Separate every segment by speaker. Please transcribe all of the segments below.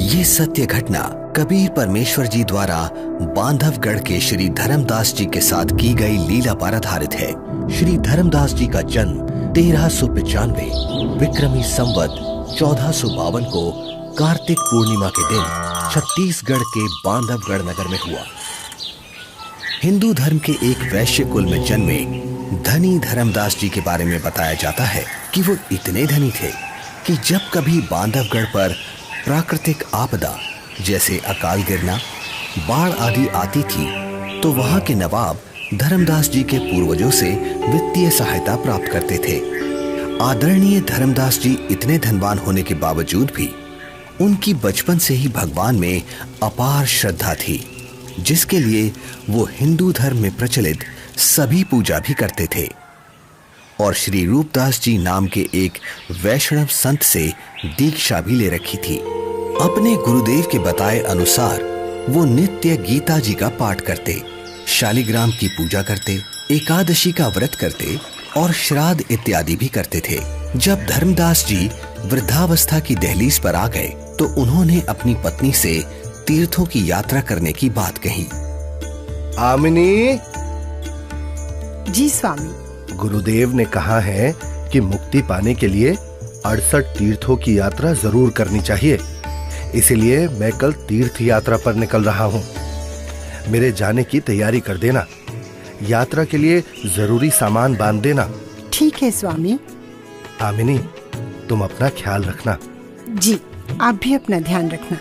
Speaker 1: ये सत्य घटना कबीर परमेश्वर जी द्वारा बांधवगढ़ के श्री धर्मदास जी के साथ की गई लीला पर आधारित है। श्री धर्मदास जी का जन्म 1395 विक्रमी संवत 1452 को कार्तिक पूर्णिमा के दिन छत्तीसगढ़ के बांधवगढ़ नगर में हुआ। हिंदू धर्म के एक वैश्य कुल में जन्मे धनी धर्मदास जी के बारे में बताया जाता है कि वो इतने धनी थे कि जब कभी बांधवगढ़ पर प्राकृतिक आपदा जैसे अकाल गिरना, बाढ़ आदि आती थी तो वहां के नवाब धर्मदास जी के पूर्वजों से वित्तीय सहायता प्राप्त करते थे। आदरणीय धर्मदास जी इतने धनवान होने के बावजूद भी उनकी बचपन से ही भगवान में अपार श्रद्धा थी, जिसके लिए वो हिंदू धर्म में प्रचलित सभी पूजा भी करते थे और श्री रूपदास जी नाम के एक वैष्णव संत से दीक्षा भी ले रखी थी। अपने गुरुदेव के बताए अनुसार वो नित्य गीता जी का पाठ करते, शालिग्राम की पूजा करते, एकादशी का व्रत करते और श्राद्ध इत्यादि भी करते थे। जब धर्मदास जी वृद्धावस्था की दहलीज पर आ गए तो उन्होंने अपनी पत्नी से तीर्थों की यात्रा करने की बात कही।
Speaker 2: आमिनी।
Speaker 3: जी स्वामी।
Speaker 2: गुरुदेव ने कहा है कि मुक्ति पाने के लिए 68 तीर्थों की यात्रा जरूर करनी चाहिए, इसीलिए मैं कल तीर्थ यात्रा पर निकल रहा हूँ। मेरे जाने की तैयारी कर देना, यात्रा के लिए जरूरी सामान बांध देना।
Speaker 3: ठीक है स्वामी।
Speaker 2: आमिनी, तुम अपना ख्याल रखना।
Speaker 3: जी, आप भी अपना ध्यान रखना।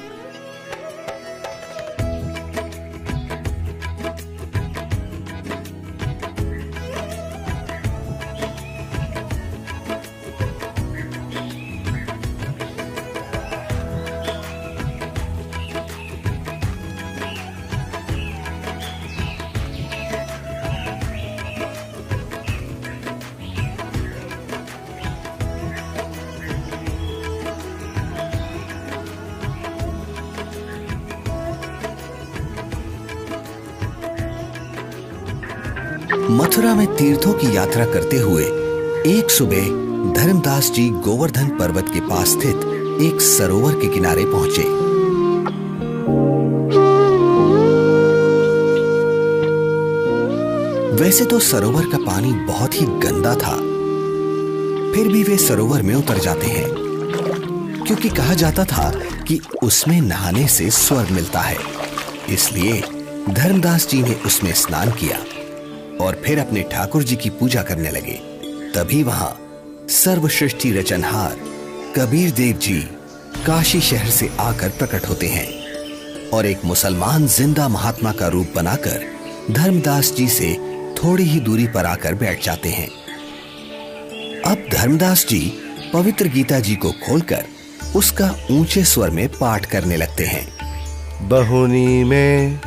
Speaker 1: मथुरा में तीर्थों की यात्रा करते हुए एक सुबह धर्मदास जी गोवर्धन पर्वत के पास स्थित एक सरोवर के किनारे पहुंचे। वैसे तो सरोवर का पानी बहुत ही गंदा था, फिर भी वे सरोवर में उतर जाते हैं क्योंकि कहा जाता था कि उसमें नहाने से स्वर्ग मिलता है। इसलिए धर्मदास जी ने उसमें स्नान किया और फिर अपने ठाकुर जी की पूजा करने लगे। तभी वहां सर्वसृष्टि रचनहार कबीर देव जी काशी शहर से आकर प्रकट होते हैं और एक मुसलमान जिंदा महात्मा का रूप बनाकर धर्मदास जी से थोड़ी ही दूरी पर आकर बैठ जाते हैं। अब धर्मदास जी पवित्र गीता जी को खोलकर उसका ऊंचे स्वर में पाठ करने लगते हैं।
Speaker 2: बहुनी में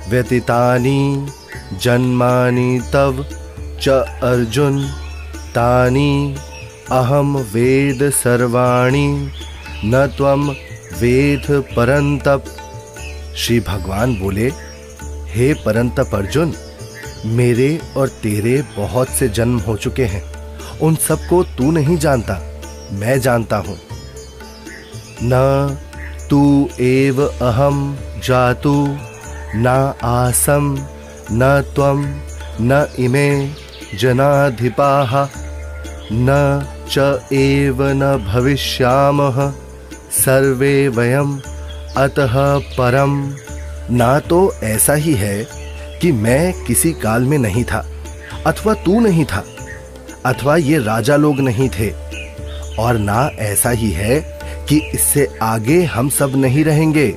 Speaker 2: व्यतीतानि जन्मानि तव च अर्जुन तानि अहम वेद सर्वाणि न त्वम वेद परंतप। श्री भगवान बोले, हे परंतप अर्जुन, मेरे और तेरे बहुत से जन्म हो चुके हैं, उन सबको तू नहीं जानता, मैं जानता हूं। न तू एव अहम जातु न आसम न त्वम न इमे जनाधिपाः न च एव न भविष्यामः सर्वे वयम अतः परम। ना तो ऐसा ही है कि मैं किसी काल में नहीं था, अथवा तू नहीं था, अथवा ये राजा लोग नहीं थे, और ना ऐसा ही है कि इससे आगे हम सब नहीं रहेंगे।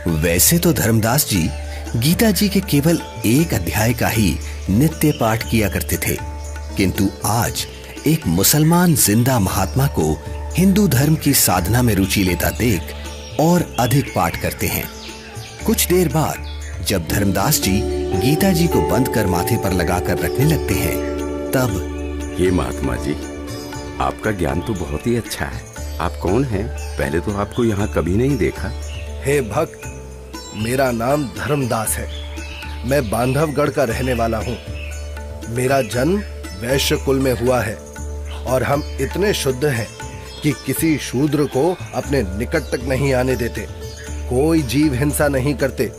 Speaker 1: वैसे तो धर्मदास जी गीता जी के केवल एक अध्याय का ही नित्य पाठ किया करते थे, किंतु आज एक मुसलमान जिंदा महात्मा को हिंदू धर्म की साधना में रुचि लेता देख और अधिक पाठ करते हैं। कुछ देर बाद जब धर्मदास जी गीता जी को बंद कर माथे पर लगाकर रखने लगते हैं, तब
Speaker 4: ये महात्मा जी, आपका ज्ञान तो बहुत ही अच्छा है। आप कौन हैं? पहले तो आपको यहाँ कभी नहीं देखा।
Speaker 2: हे भक्त, मेरा नाम धर्मदास है। मैं बांधवगढ़ का रहने वाला हूँ। मेरा जन्म वैश्य कुल में हुआ है और हम इतने शुद्ध हैं कि किसी शूद्र को अपने निकट तक नहीं आने देते, कोई जीव हिंसा नहीं करते।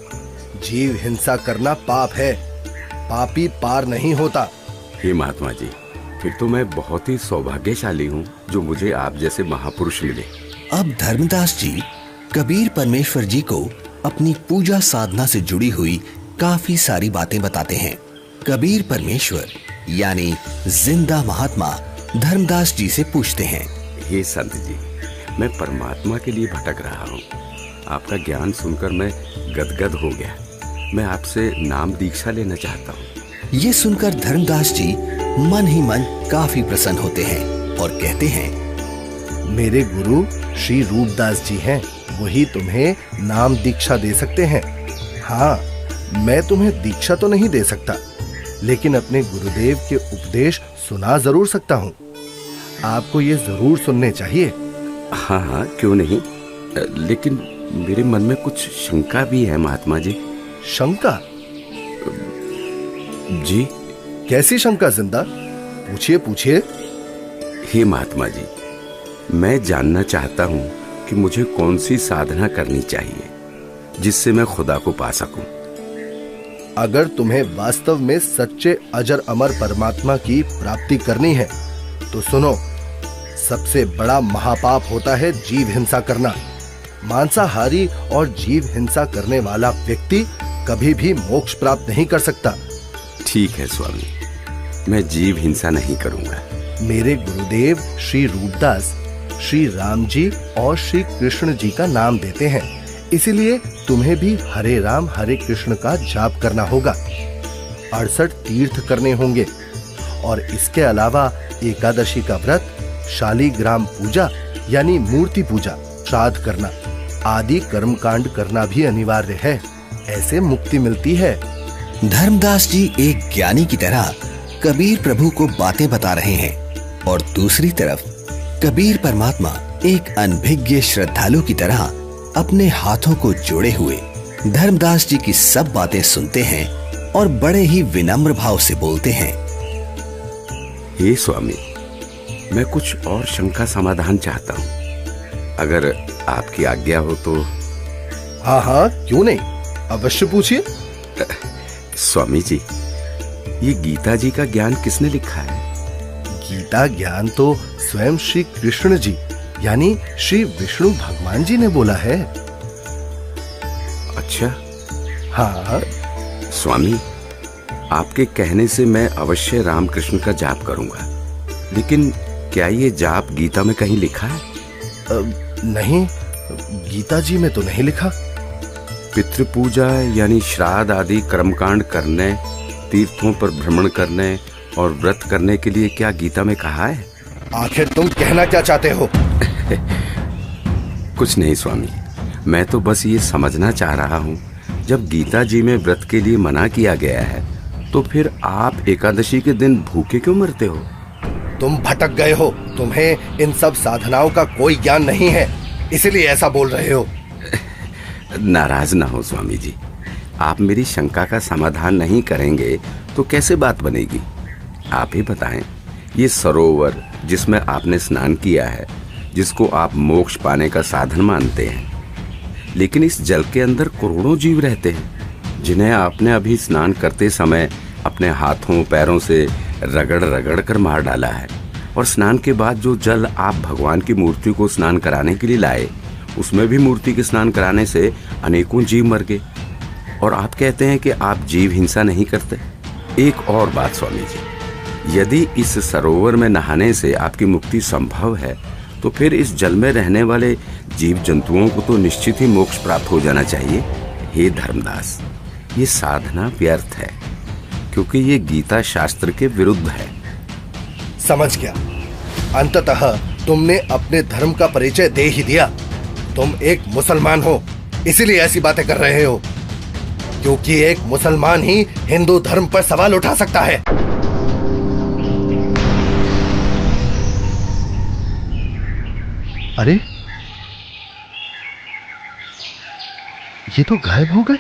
Speaker 2: जीव हिंसा करना पाप है, पापी पार नहीं होता।
Speaker 4: हे महात्मा जी, फिर तो मैं बहुत ही सौभाग्यशाली हूँ जो मुझे आप जैसे महापुरुष मिले।
Speaker 1: अब धर्मदास जी कबीर परमेश्वर जी को अपनी पूजा साधना से जुड़ी हुई काफी सारी बातें बताते हैं। कबीर परमेश्वर यानी जिंदा महात्मा धर्मदास जी से पूछते हैं,
Speaker 4: हे संत जी, मैं परमात्मा के लिए भटक रहा हूँ। आपका ज्ञान सुनकर मैं गदगद हो गया। मैं आपसे नाम दीक्षा लेना चाहता हूँ।
Speaker 1: ये सुनकर धर्मदास जी मन ही मन काफी प्रसन्न होते हैं और कहते हैं,
Speaker 2: मेरे गुरु श्री रूपदास जी हैं, वही तुम्हें नाम दीक्षा दे सकते हैं। हाँ, मैं तुम्हें दीक्षा तो नहीं दे सकता, लेकिन अपने गुरुदेव के उपदेश सुना जरूर सकता हूँ। आपको ये जरूर सुनने चाहिए।
Speaker 4: हाँ हाँ, क्यों नहीं, लेकिन मेरे मन में कुछ शंका भी है महात्मा जी।
Speaker 2: शंका?
Speaker 4: जी।
Speaker 2: कैसी शंका जिंदा? पूछिए पूछिए।
Speaker 4: हे महात्मा जी, मैं जानना चाहता हूँ कि मुझे कौन सी साधना करनी चाहिए जिससे मैं खुदा को पा सकूं।
Speaker 2: अगर तुम्हें वास्तव में सच्चे अजर अमर परमात्मा की प्राप्ति करनी है तो सुनो, सबसे बड़ा महापाप होता है जीव हिंसा करना। मांसाहारी और जीव हिंसा करने वाला व्यक्ति कभी भी मोक्ष प्राप्त नहीं कर सकता।
Speaker 4: ठीक है स्वामी, मैं जीव हिंसा नहीं करूंगा।
Speaker 2: मेरे गुरुदेव श्री रूपदास श्री राम जी और श्री कृष्ण जी का नाम देते हैं, इसीलिए तुम्हें भी हरे राम हरे कृष्ण का जाप करना होगा। 68 तीर्थ करने होंगे और इसके अलावा एकादशी का व्रत, शालीग्राम पूजा यानी मूर्ति पूजा, श्राद्ध करना आदि कर्मकांड करना भी अनिवार्य है। ऐसे मुक्ति मिलती है।
Speaker 1: धर्मदास जी एक ज्ञानी की तरह कबीर प्रभु को बातें बता रहे हैं और दूसरी तरफ कबीर परमात्मा एक अनभिज्ञ श्रद्धालु की तरह अपने हाथों को जोड़े हुए धर्मदास जी की सब बातें सुनते हैं और बड़े ही विनम्र भाव से बोलते हैं,
Speaker 4: हे स्वामी, मैं कुछ और शंका समाधान चाहता हूँ, अगर आपकी आज्ञा हो तो।
Speaker 2: हाँ हाँ, क्यों नहीं, अवश्य पूछिए।
Speaker 4: स्वामी जी, ये गीता जी का ज्ञान किसने लिखा है?
Speaker 2: गीता ज्ञान तो स्वयं श्री कृष्ण जी यानी श्री विष्णु भगवान जी ने बोला है।
Speaker 4: अच्छा।
Speaker 2: हाँ
Speaker 4: स्वामी, आपके कहने से मैं अवश्य राम कृष्ण का जाप करूंगा, लेकिन क्या ये जाप गीता में कहीं लिखा है?
Speaker 2: नहीं, गीता जी में तो नहीं लिखा।
Speaker 4: पितृपूजा यानी श्राद्ध आदि कर्मकांड करने, तीर्थों पर भ्रमण करने और व्रत करने के लिए क्या गीता में कहा है?
Speaker 2: आखिर तुम कहना क्या चाहते हो?
Speaker 4: कुछ नहीं स्वामी, मैं तो बस ये समझना चाह रहा हूँ, जब गीता जी में व्रत के लिए मना किया गया है तो फिर आप एकादशी के दिन भूखे क्यों मरते हो?
Speaker 2: तुम भटक गए हो, तुम्हें इन सब साधनाओं का कोई ज्ञान नहीं है, इसलिए ऐसा बोल रहे हो।
Speaker 4: नाराज ना हो स्वामी जी, आप मेरी शंका का समाधान नहीं करेंगे तो कैसे बात बनेगी? आप ही बताएं, ये सरोवर जिसमें आपने स्नान किया है, जिसको आप मोक्ष पाने का साधन मानते हैं, लेकिन इस जल के अंदर करोड़ों जीव रहते हैं जिन्हें आपने अभी स्नान करते समय अपने हाथों पैरों से रगड़ रगड़ कर मार डाला है, और स्नान के बाद जो जल आप भगवान की मूर्ति को स्नान कराने के लिए लाए, उसमें भी मूर्ति के स्नान कराने से अनेकों जीव मर गए, और आप कहते हैं कि आप जीव हिंसा नहीं करते। एक और बात स्वामी जी, यदि इस सरोवर में नहाने से आपकी मुक्ति संभव है तो फिर इस जल में रहने वाले जीव जंतुओं को तो निश्चित ही मोक्ष प्राप्त हो जाना चाहिए। हे धर्मदास, ये साधना व्यर्थ है क्योंकि ये गीता शास्त्र के विरुद्ध है।
Speaker 2: समझ गया, अंततः तुमने अपने धर्म का परिचय दे ही दिया। तुम एक मुसलमान हो, इसीलिए ऐसी बातें कर रहे हो, क्योंकि एक मुसलमान ही हिंदू धर्म पर सवाल उठा सकता है। अरे, ये तो गायब हो गए।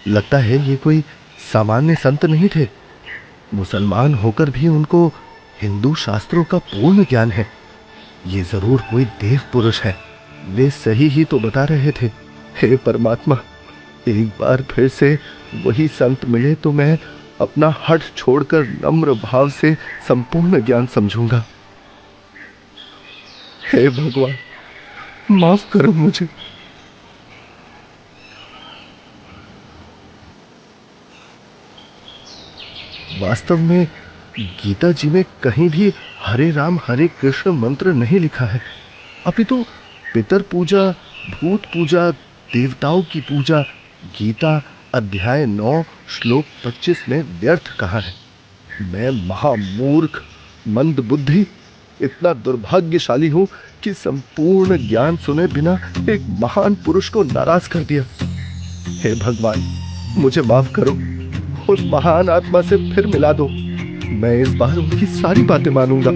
Speaker 2: लगता है ये कोई सामान्य संत नहीं थे। मुसलमान होकर भी उनको हिंदू शास्त्रों का पूर्ण ज्ञान है। ये जरूर कोई देव पुरुष है। वे सही ही तो बता रहे थे। हे परमात्मा, एक बार फिर से वही संत मिले तो मैं अपना हठ छोड़कर नम्र भाव से संपूर्ण ज्ञान समझूंगा। हे भगवान, माफ करो मुझे। वास्तव में गीता जी में कहीं भी हरे राम हरे कृष्ण मंत्र नहीं लिखा है, अपितु पितर पूजा, भूत पूजा, देवताओं की पूजा गीता अध्याय 9 श्लोक 25 में व्यर्थ कहा है। मैं महामूर्ख, मंद बुद्धि, इतना दुर्भाग्यशाली हूं कि संपूर्ण ज्ञान सुने बिना एक महान पुरुष को नाराज कर दिया। हे भगवान, मुझे माफ करो, उस महान आत्मा से फिर मिला दो। मैं इस बार उनकी सारी बातें मानूंगा।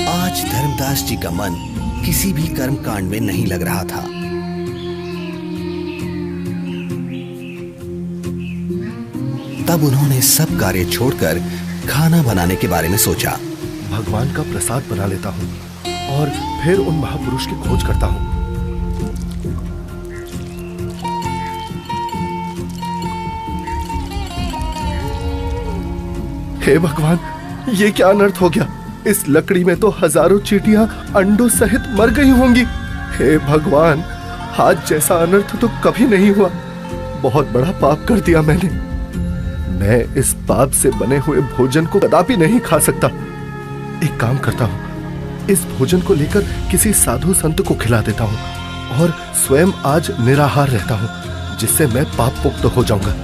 Speaker 1: आज धर्मदास जी का मन किसी भी कर्म कांड में नहीं लग रहा था। तब उन्होंने सब कार्य छोड़कर खाना बनाने के बारे में सोचा।
Speaker 2: भगवान का प्रसाद बना लेता हूँ और फिर उन महापुरुष की खोज करता हूँ। हे भगवान, ये क्या अनर्थ हो गया? इस लकड़ी में तो हजारों चींटियां अंडों सहित मर गई होंगी। हे भगवान, आज जैसा अनर्थ तो कभी नहीं हुआ। बहुत बड़ा पाप कर दिया मैंने। मैं इस पाप से बने हुए भोजन को कदापि नहीं खा सकता। एक काम करता हूँ, इस भोजन को लेकर किसी साधु संत को खिला देता हूँ और स्वयं आज निराहार रहता हूँ, जिससे मैं पाप मुक्त हो जाऊंगा।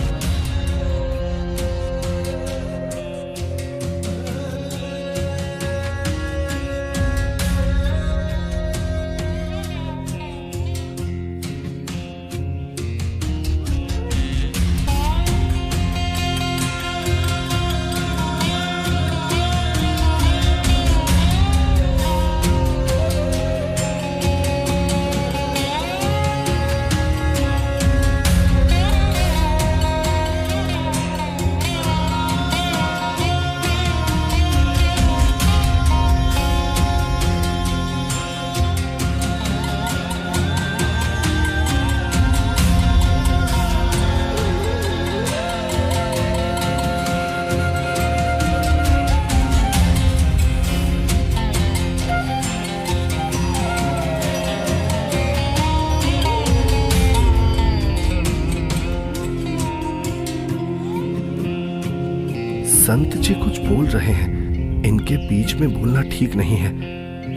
Speaker 2: संत जी कुछ बोल रहे हैं, इनके बीच में बोलना ठीक नहीं है।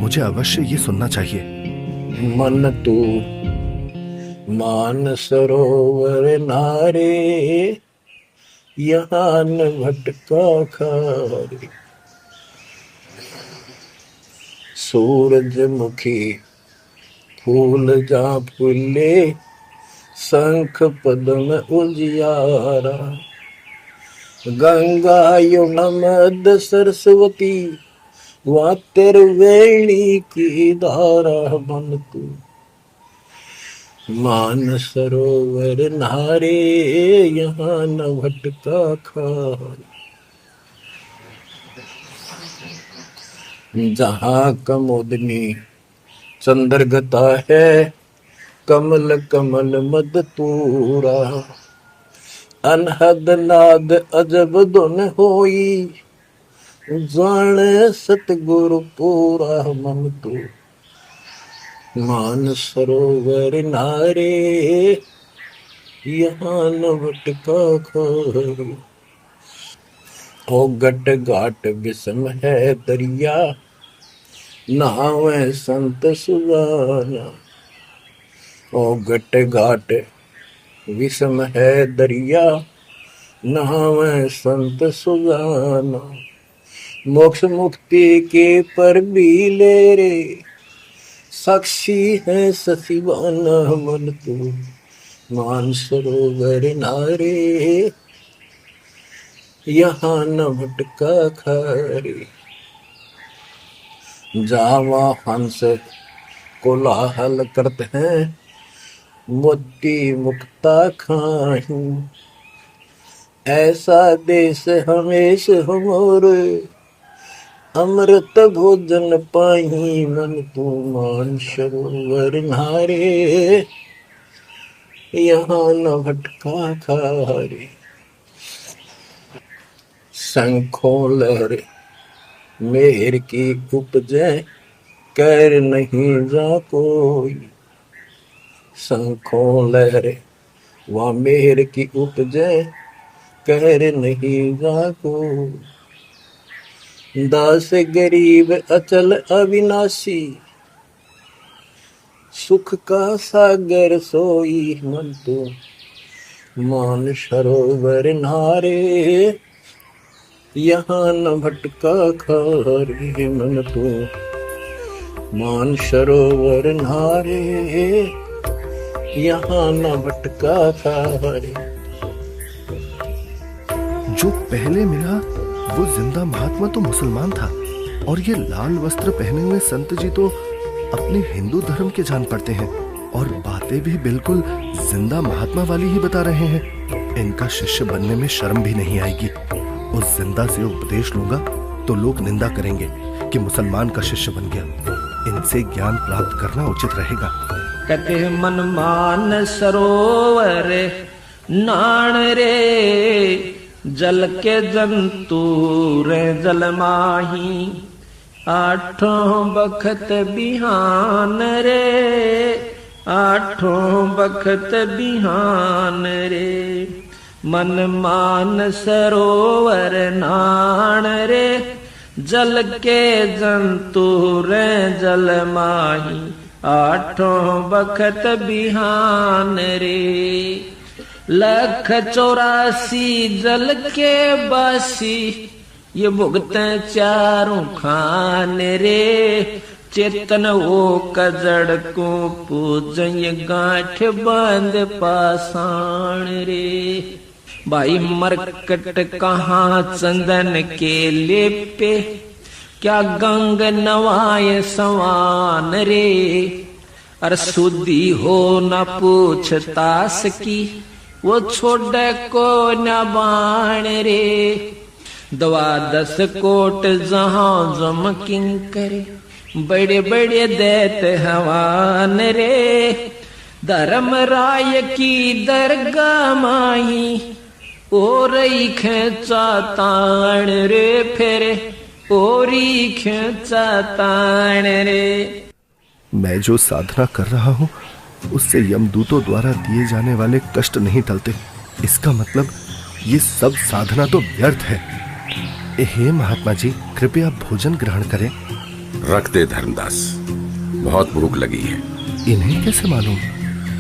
Speaker 2: मुझे अवश्य ये सुनना चाहिए।
Speaker 5: मन तू मान सरोवर नारे, यहाँ न भटका खारे। सूरजमुखी फूल जा फूले, शंख पद्म उजियारा। गंगा यमुना मद सरस्वती, वहाँ तिरवेणी की धारा। मन तू मान सरोवर नारे, यहाँ न भटका खारे। जहाँ कमोदनी चंद्रगता है, कमल कमल मद तूरा। अनहद नाद अजब धुन होई, जान सतगुरु पूरा। मन तू मान सरोवर नारे, यहाँ न भटका खारे। ओ गट घाट विषम है दरिया, नहावे संत सुजाना। ओ गट घाट विषम है दरिया, नहावे संत सुजाना। मोक्ष मुक्ति के पर भी ले रे, साक्षी है ससीवाना। मन तू मान सरोवर नारे, यहाँ न भटका खारे। जावा हंस कोलाहल करते हैं, मोती मुक्ता खाही। ऐसा देश हमेश हमोरे, अमृत भोजन पाही मन तू मान सरोवर नारे, यहाँ न भटका खारे। शंखों लहरे मेहर की उपजे, कर नहीं जा कोई। शंखों लहरे वहाँ मेहर की उपजे, कर नहीं जा कोई। दास गरीब अचल अविनाशी, सुख का सागर सोई मन तो मान सरोवर नारे, यहाँ न भटका खारे मन तो मान सरोवर नारे, यहाँ न भटका खारे।
Speaker 2: जो पहले मिला वो जिंदा महात्मा तो मुसलमान था, और ये लाल वस्त्र पहने हुए संत जी तो अपने हिंदू धर्म के जान पड़ते हैं, और बातें भी बिल्कुल जिंदा महात्मा वाली ही बता रहे हैं। इनका शिष्य बनने में शर्म भी नहीं आएगी। उस जिंदा से उपदेश लूंगा तो लोग निंदा करेंगे कि मुसलमान का शिष्य बन गया। इनसे ज्ञान प्राप्त करना उचित रहेगा।
Speaker 6: कहते मन मान सरोवर नाण रे, जल के जंतु रे जल माही। आठों बखत बिहान रे, आठों बखत बिहान रे। मन मान सरोवर नाण रे, जल के जंतु रे जल माही। आठों बखत बिहान रे, 184 जल के बासी। ये भुगते चारों खान रे, चेतन वो कजड़ को पूजय गांठ बांध पाषाण रे। भाई मरकट कहाँ चंदन के लेपे, क्या गंग नवाय सवान रे। अर सुधी हो न पूछतास की, वो छोड़ को न बाण रे। 12 कोट जहां जम किंकर, बड़े बड़े दैत हवान रे। धर्म राय की दरगाह माही, और खेचा ताण रे। फिर ओरी खेचा ताण रे।
Speaker 2: मैं जो साधना कर रहा हूँ उससे यमदूतों द्वारा दिए जाने वाले कष्ट नहीं टलते। इसका मतलब ये सब साधना तो व्यर्थ है। हे महात्मा जी, कृपया भोजन ग्रहण करें।
Speaker 4: रख दे धर्मदास, बहुत भूख लगी है।
Speaker 2: इन्हें कैसे मालूम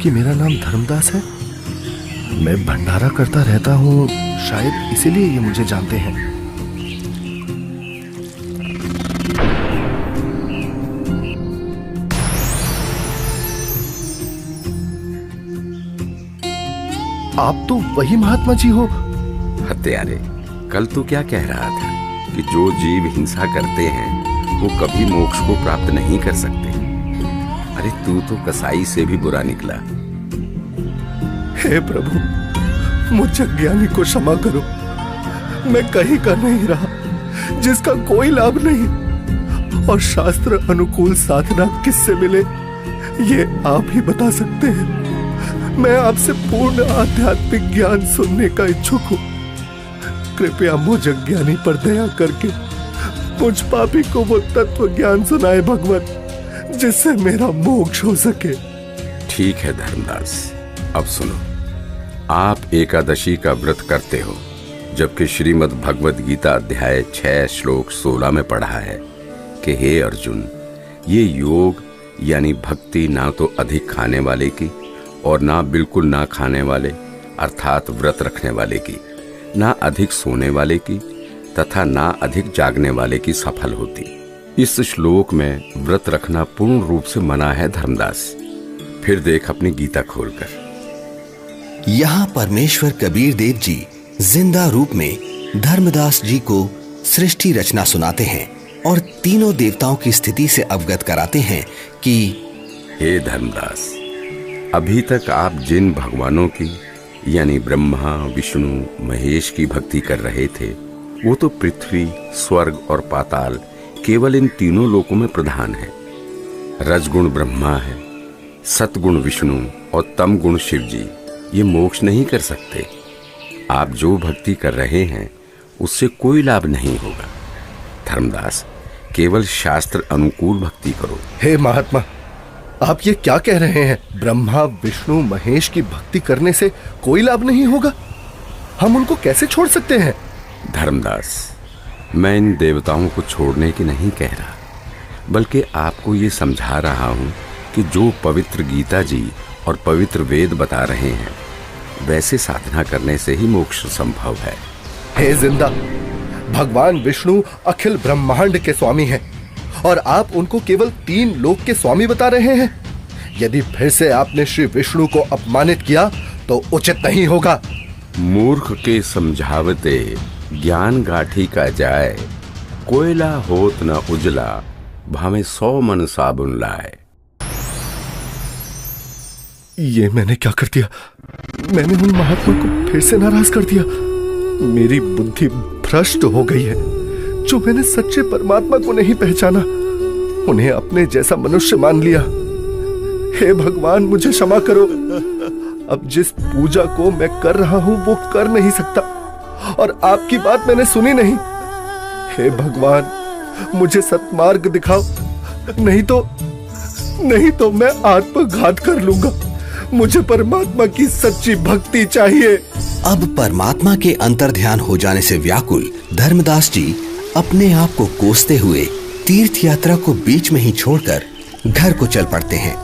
Speaker 2: कि मेरा नाम धर्मदास है? मैं भंडारा करता रहता हूँ, शायद इसीलिए ये मुझे जानते हैं। आप तो वही महात्मा जी हो।
Speaker 4: हत्यारे, कल तू क्या कह रहा था कि जो जीव हिंसा करते हैं वो कभी मोक्ष को प्राप्त नहीं कर सकते। अरे तू तो कसाई से भी बुरा निकला।
Speaker 2: हे प्रभु, मुझ अज्ञानी को क्षमा करो। मैं कहीं का नहीं रहा जिसका कोई लाभ नहीं, और शास्त्र अनुकूल साधना किससे मिले ये आप ही बता सकते हैं। मैं आपसे पूर्ण आध्यात्मिक ज्ञान सुनने का इच्छुक हूँ। कृपया मुझ अज्ञानी पर दया करके मुझ पापी को वो तत्व ज्ञान सुनाए भगवत, जिससे मेरा मोक्ष हो सके।
Speaker 4: ठीक है धर्मदास, अब सुनो। आप एकादशी का व्रत करते हो, जबकि श्रीमद् भगवद गीता अध्याय 6 श्लोक 16 में पढ़ा है कि हे अर्जुन, ये योग यानी भक्ति ना तो अधिक खाने वाले की और ना बिल्कुल ना खाने वाले अर्थात व्रत रखने वाले की, ना अधिक सोने वाले की तथा ना अधिक जागने वाले की सफल होती। इस श्लोक में व्रत रखना पूर्ण रूप से मना है धर्मदास। फिर देख अपनी गीता खोलकर।
Speaker 1: यहाँ परमेश्वर कबीर देव जी जिंदा रूप में धर्मदास जी को सृष्टि रचना सुनाते हैं और तीनों देवताओं की स्थिति से अवगत कराते हैं कि
Speaker 4: हे धर्मदास, अभी तक आप जिन भगवानों की यानी ब्रह्मा, विष्णु, महेश की भक्ति कर रहे थे, वो तो पृथ्वी, स्वर्ग और पाताल केवल इन तीनों लोकों में प्रधान है। रजगुण ब्रह्मा है, सतगुण विष्णु और तम गुण शिव जी ये मोक्ष नहीं कर सकते। आप जो भक्ति कर रहे हैं उससे कोई लाभ नहीं होगा। धर्मदास, केवल शास्त्र अनुकूल भक्ति करो।
Speaker 2: हे महात्मा, आप ये क्या कह रहे हैं? ब्रह्मा, विष्णु, महेश की भक्ति करने से कोई लाभ नहीं होगा? हम उनको कैसे छोड़ सकते हैं?
Speaker 4: धर्मदास, मैं इन देवताओं को छोड़ने की नहीं कह रहा, बल्कि आपको ये समझा रहा हूँ कि जो पवित्र गीता जी और पवित्र वेद बता रहे हैं, वैसे साधना करने से ही मोक्ष संभव है।
Speaker 2: हे जिंदा, भगवान विष्णु अखिल ब्रह्मांड के स्वामी हैं और आप उनको केवल 3 लोक के स्वामी बता रहे हैं। यदि फिर से आपने श्री विष्णु को अपमानित किया तो उचित नहीं होगा।
Speaker 4: मूर्ख के समझावते ज्ञान गाठी का जाए, कोयला होत न उजला, भावे 100 मन साबुन लाए।
Speaker 2: ये मैंने क्या कर दिया? मैंने उन महात्मा को फिर से नाराज कर दिया। मेरी बुद्धि भ्रष्ट हो गई है। जो मैंने सच्चे परमात्मा को नहीं पहचाना, उन्हें अपने जैसा मनुष्य मान लिया। हे भगवान, मुझे क्षमा करो। अब जिस पूजा को मैं कर रहा हूं वो कर नहीं सकता और आपकी बात मैंने सुनी नहीं। हे भगवान, मुझे सत्मार्ग दिखाओ, नहीं तो मैं आत्मघात कर लूंगा। मुझे परमात्मा की सच्ची भक्ति चाहिए।
Speaker 1: अब परमात्मा के अंतर्ध्यान हो जाने से व्याकुल धर्मदास जी अपने आप को कोसते हुए तीर्थ यात्रा को बीच में ही छोड़कर घर को चल पड़ते हैं।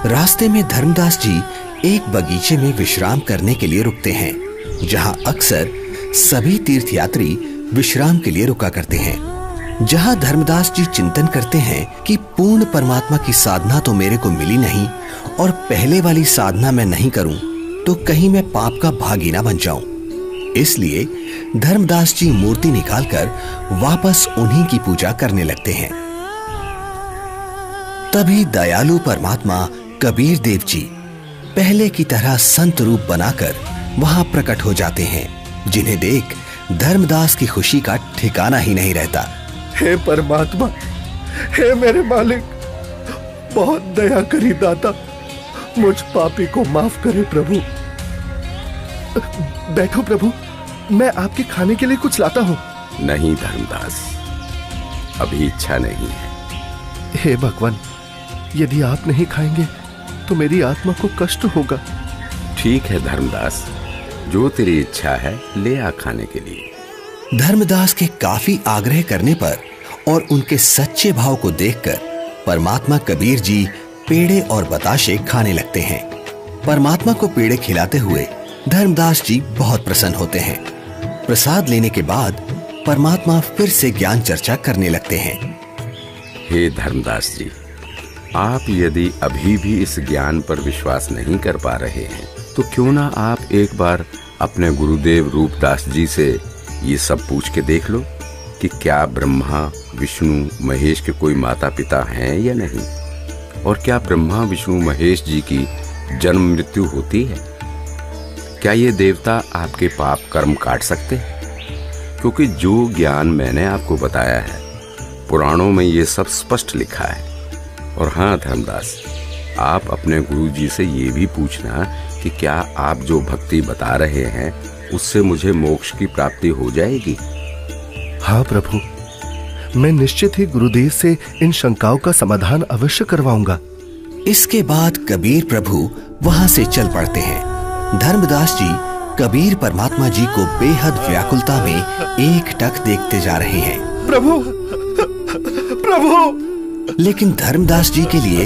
Speaker 1: रास्ते में धर्मदास जी एक बगीचे में विश्राम करने के लिए रुकते हैं, जहां अक्सर सभी तीर्थयात्री विश्राम के लिए रुका करते हैं। जहां धर्मदास जी चिंतन करते हैं कि पूर्ण परमात्मा की साधना तो मेरे को मिली नहीं और पहले वाली साधना मैं नहीं करूं तो कहीं मैं पाप का भागी ना बन जाऊं। इसलिए धर्मदास जी मूर्ति निकालकर वापस उन्हीं की पूजा करने लगते हैं। तभी दयालु परमात्मा कबीर देव जी पहले की तरह संत रूप बनाकर वहां प्रकट हो जाते हैं, जिन्हें देख धर्मदास की खुशी का ठिकाना ही नहीं रहता।
Speaker 2: हे परमात्मा, हे मेरे मालिक, बहुत दया करी दाता, मुझ पापी को माफ करे प्रभु। बैठो प्रभु, मैं आपके खाने के लिए कुछ लाता हूँ।
Speaker 4: नहीं धर्मदास, अभी इच्छा नहीं है।
Speaker 2: हे भगवान, यदि आप नहीं खाएंगे तो मेरी आत्मा को कष्ट होगा।
Speaker 4: ठीक है धर्मदास, जो तेरी इच्छा है ले आ खाने के लिए।
Speaker 1: धर्मदास के काफी आग्रह करने पर और उनके सच्चे भाव को देखकर परमात्मा कबीर जी पेड़े और बताशे खाने लगते हैं। परमात्मा को पेड़े खिलाते हुए धर्मदास जी बहुत प्रसन्न होते हैं। प्रसाद लेने के बाद परमात्मा फिर से ज्ञान चर्चा करने लगते हैं।
Speaker 4: हे धर्मदास जी, आप यदि अभी भी इस ज्ञान पर विश्वास नहीं कर पा रहे हैं तो क्यों ना आप एक बार अपने गुरुदेव रूपदास जी से ये सब पूछ के देख लो कि क्या ब्रह्मा, विष्णु, महेश के कोई माता पिता हैं या नहीं, और क्या ब्रह्मा, विष्णु, महेश जी की जन्म मृत्यु होती है? क्या ये देवता आपके पाप कर्म काट सकते हैं? क्योंकि जो ज्ञान मैंने आपको बताया है, पुराणों में ये सब स्पष्ट लिखा है। और हाँ धर्मदास, आप अपने गुरु जी से ये भी पूछना कि क्या आप जो भक्ति बता रहे हैं उससे मुझे मोक्ष की प्राप्ति हो जाएगी?
Speaker 2: हाँ प्रभु, मैं निश्चित ही गुरुदेव से इन शंकाओं का समाधान अवश्य करवाऊंगा।
Speaker 1: इसके बाद कबीर प्रभु वहां से चल पड़ते हैं। धर्मदास जी कबीर परमात्मा जी को बेहद व्याकुलता में एकटक देखते जा रहे हैं।
Speaker 2: प्रभु, प्रभु!
Speaker 1: लेकिन धर्मदास जी के लिए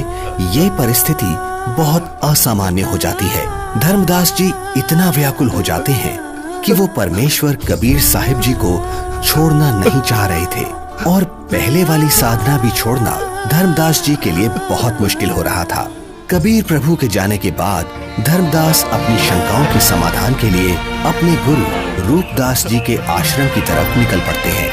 Speaker 1: ये परिस्थिति बहुत असामान्य हो जाती है। धर्मदास जी इतना व्याकुल हो जाते हैं कि वो परमेश्वर कबीर साहिब जी को छोड़ना नहीं चाह रहे थे और पहले वाली साधना भी छोड़ना धर्मदास जी के लिए बहुत मुश्किल हो रहा था। कबीर प्रभु के जाने के बाद धर्मदास अपनी शंकाओं के समाधान के लिए अपने गुरु रूपदास जी के आश्रम की तरफ निकल पड़ते हैं।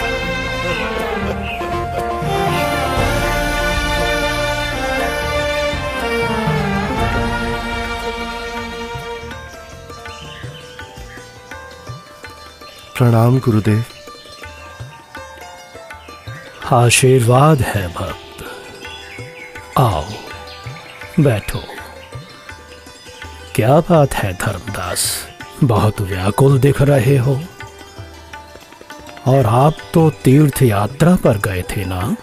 Speaker 2: प्रणाम गुरुदेव।
Speaker 7: आशीर्वाद है भक्त। आओ बैठो। क्या बात है धर्मदास, बहुत व्याकुल दिख रहे हो। और आप तो तीर्थ यात्रा पर गए थे ना?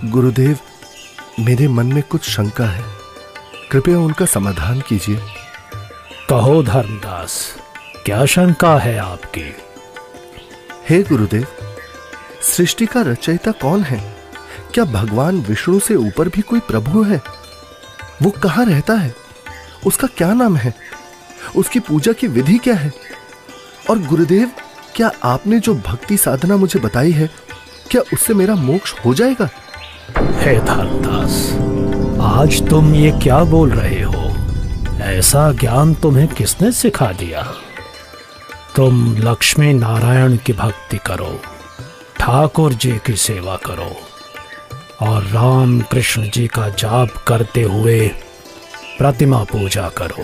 Speaker 2: गुरुदेव, मेरे मन में कुछ शंका है, कृपया उनका समाधान कीजिए।
Speaker 7: कहो धर्मदास, क्या शंका है आपकी?
Speaker 2: हे गुरुदेव, सृष्टि का रचयिता कौन है? क्या भगवान विष्णु से ऊपर भी कोई प्रभु है? वो कहाँ रहता है? उसका क्या नाम है? उसकी पूजा की विधि क्या है? और गुरुदेव, क्या आपने जो भक्ति साधना मुझे बताई है, क्या उससे मेरा मोक्ष हो जाएगा?
Speaker 7: हे धर्मदास, आज तुम ये क्या बोल रहे हो? ऐसा ज्ञान तुम्हें किसने सिखा दिया? तुम लक्ष्मी नारायण की भक्ति करो, ठाकुर जी की सेवा करो और राम कृष्ण जी का जाप करते हुए प्रतिमा पूजा करो,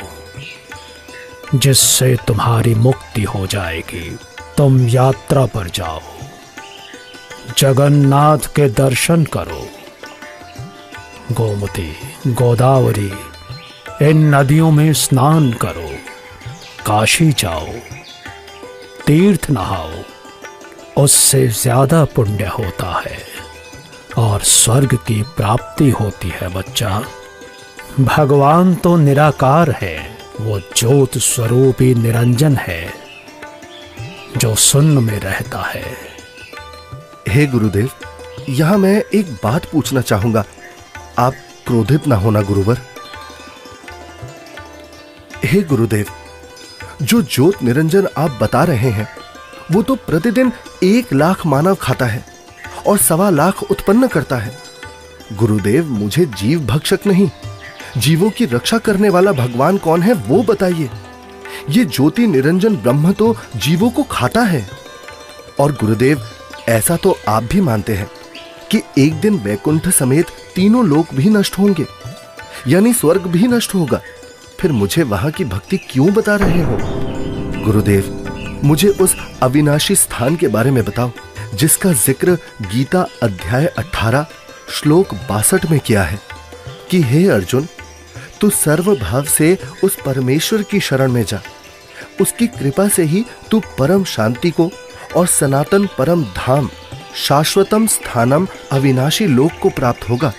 Speaker 7: जिससे तुम्हारी मुक्ति हो जाएगी। तुम यात्रा पर जाओ, जगन्नाथ के दर्शन करो, गोमती, गोदावरी इन नदियों में स्नान करो, काशी जाओ, तीर्थ नहाओ, उससे ज्यादा पुण्य होता है और स्वर्ग की प्राप्ति होती है बच्चा। भगवान तो निराकार है, वो ज्योत स्वरूपी निरंजन है जो शून्य में रहता है।
Speaker 2: हे गुरुदेव, यहां मैं एक बात पूछना चाहूंगा, आप क्रोधित ना होना गुरुवर। हे गुरुदेव, जो ज्योत निरंजन आप बता रहे हैं, वो तो प्रतिदिन 1 लाख मानव खाता है और 1.25 लाख उत्पन्न करता है। गुरुदेव, मुझे जीव भक्षक नहीं, जीवों की रक्षा करने वाला भगवान कौन है वो बताइए। ये ज्योति निरंजन ब्रह्म तो जीवों को खाता है। और गुरुदेव, ऐसा तो आप भी मानते हैं कि एक दिन वैकुंठ समेत तीनों लोक भी नष्ट होंगे, यानी स्वर्ग भी नष्ट होगा। फिर मुझे वहां की भक्ति क्यों बता रहे हो? गुरुदेव, मुझे उस अविनाशी स्थान के बारे में बताओ जिसका जिक्र गीता अध्याय 18 श्लोक 62 में किया है कि हे अर्जुन, तू सर्वभाव से उस परमेश्वर की शरण में जा, उसकी कृपा से ही तू परम शांति को और सनातन परम धाम शाश्वतम स्थानम अविनाशी लोक को प्राप्त होगा।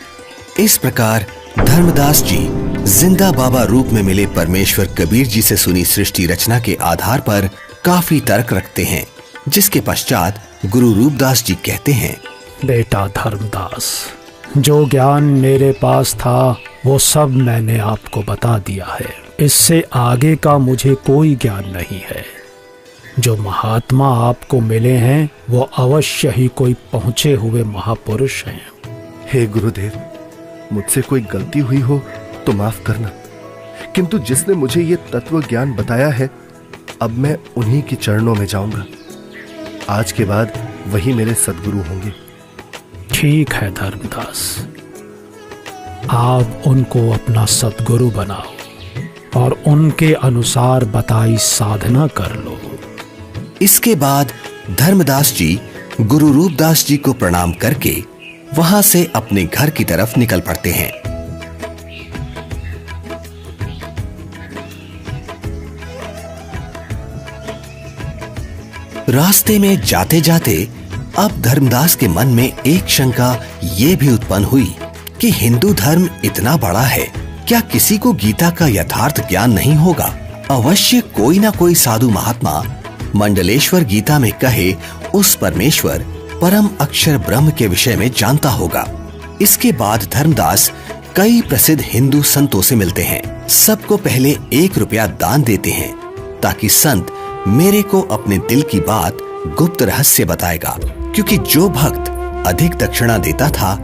Speaker 1: इस प्रकार धर्मदास जी जिंदा बाबा रूप में मिले परमेश्वर कबीर जी से सुनी सृष्टि रचना के आधार पर काफी तर्क रखते हैं, जिसके पश्चात गुरु रूपदास जी कहते हैं,
Speaker 7: बेटा धर्मदास, जो ज्ञान मेरे पास था वो सब मैंने आपको बता दिया है। इससे आगे का मुझे कोई ज्ञान नहीं है। जो महात्मा आपको मिले हैं वो अवश्य ही कोई पहुंचे हुए महापुरुष हैं।
Speaker 2: हे गुरुदेव, मुझसे कोई गलती हुई हो तो माफ करना, किंतु जिसने मुझे ये तत्व ज्ञान बताया है, अब मैं उन्हीं के चरणों में जाऊंगा। आज के बाद वही मेरे सद्गुरु होंगे।
Speaker 7: ठीक है धर्मदास, आप उनको अपना सद्गुरु बनाओ और उनके अनुसार बताई साधना कर लो।
Speaker 1: इसके बाद धर्मदास जी गुरु रूपदास जी को प्रणाम करके वहां से अपने घर की तरफ निकल पड़ते हैं। रास्ते में जाते जाते अब धर्मदास के मन में एक शंका ये भी उत्पन्न हुई कि हिंदू धर्म इतना बड़ा है, क्या किसी को गीता का यथार्थ ज्ञान नहीं होगा? अवश्य कोई ना कोई साधु महात्मा मंडलेश्वर गीता में कहे उस परमेश्वर परम अक्षर ब्रह्म के विषय में जानता होगा। इसके बाद धर्मदास कई प्रसिद्ध हिंदू संतों से मिलते हैं। सबको पहले 1 रुपया दान देते हैं ताकि संत मेरे को अपने दिल की बात गुप्त रहस्य बताएगा, क्योंकि जो भक्त अधिक दक्षिणा देता था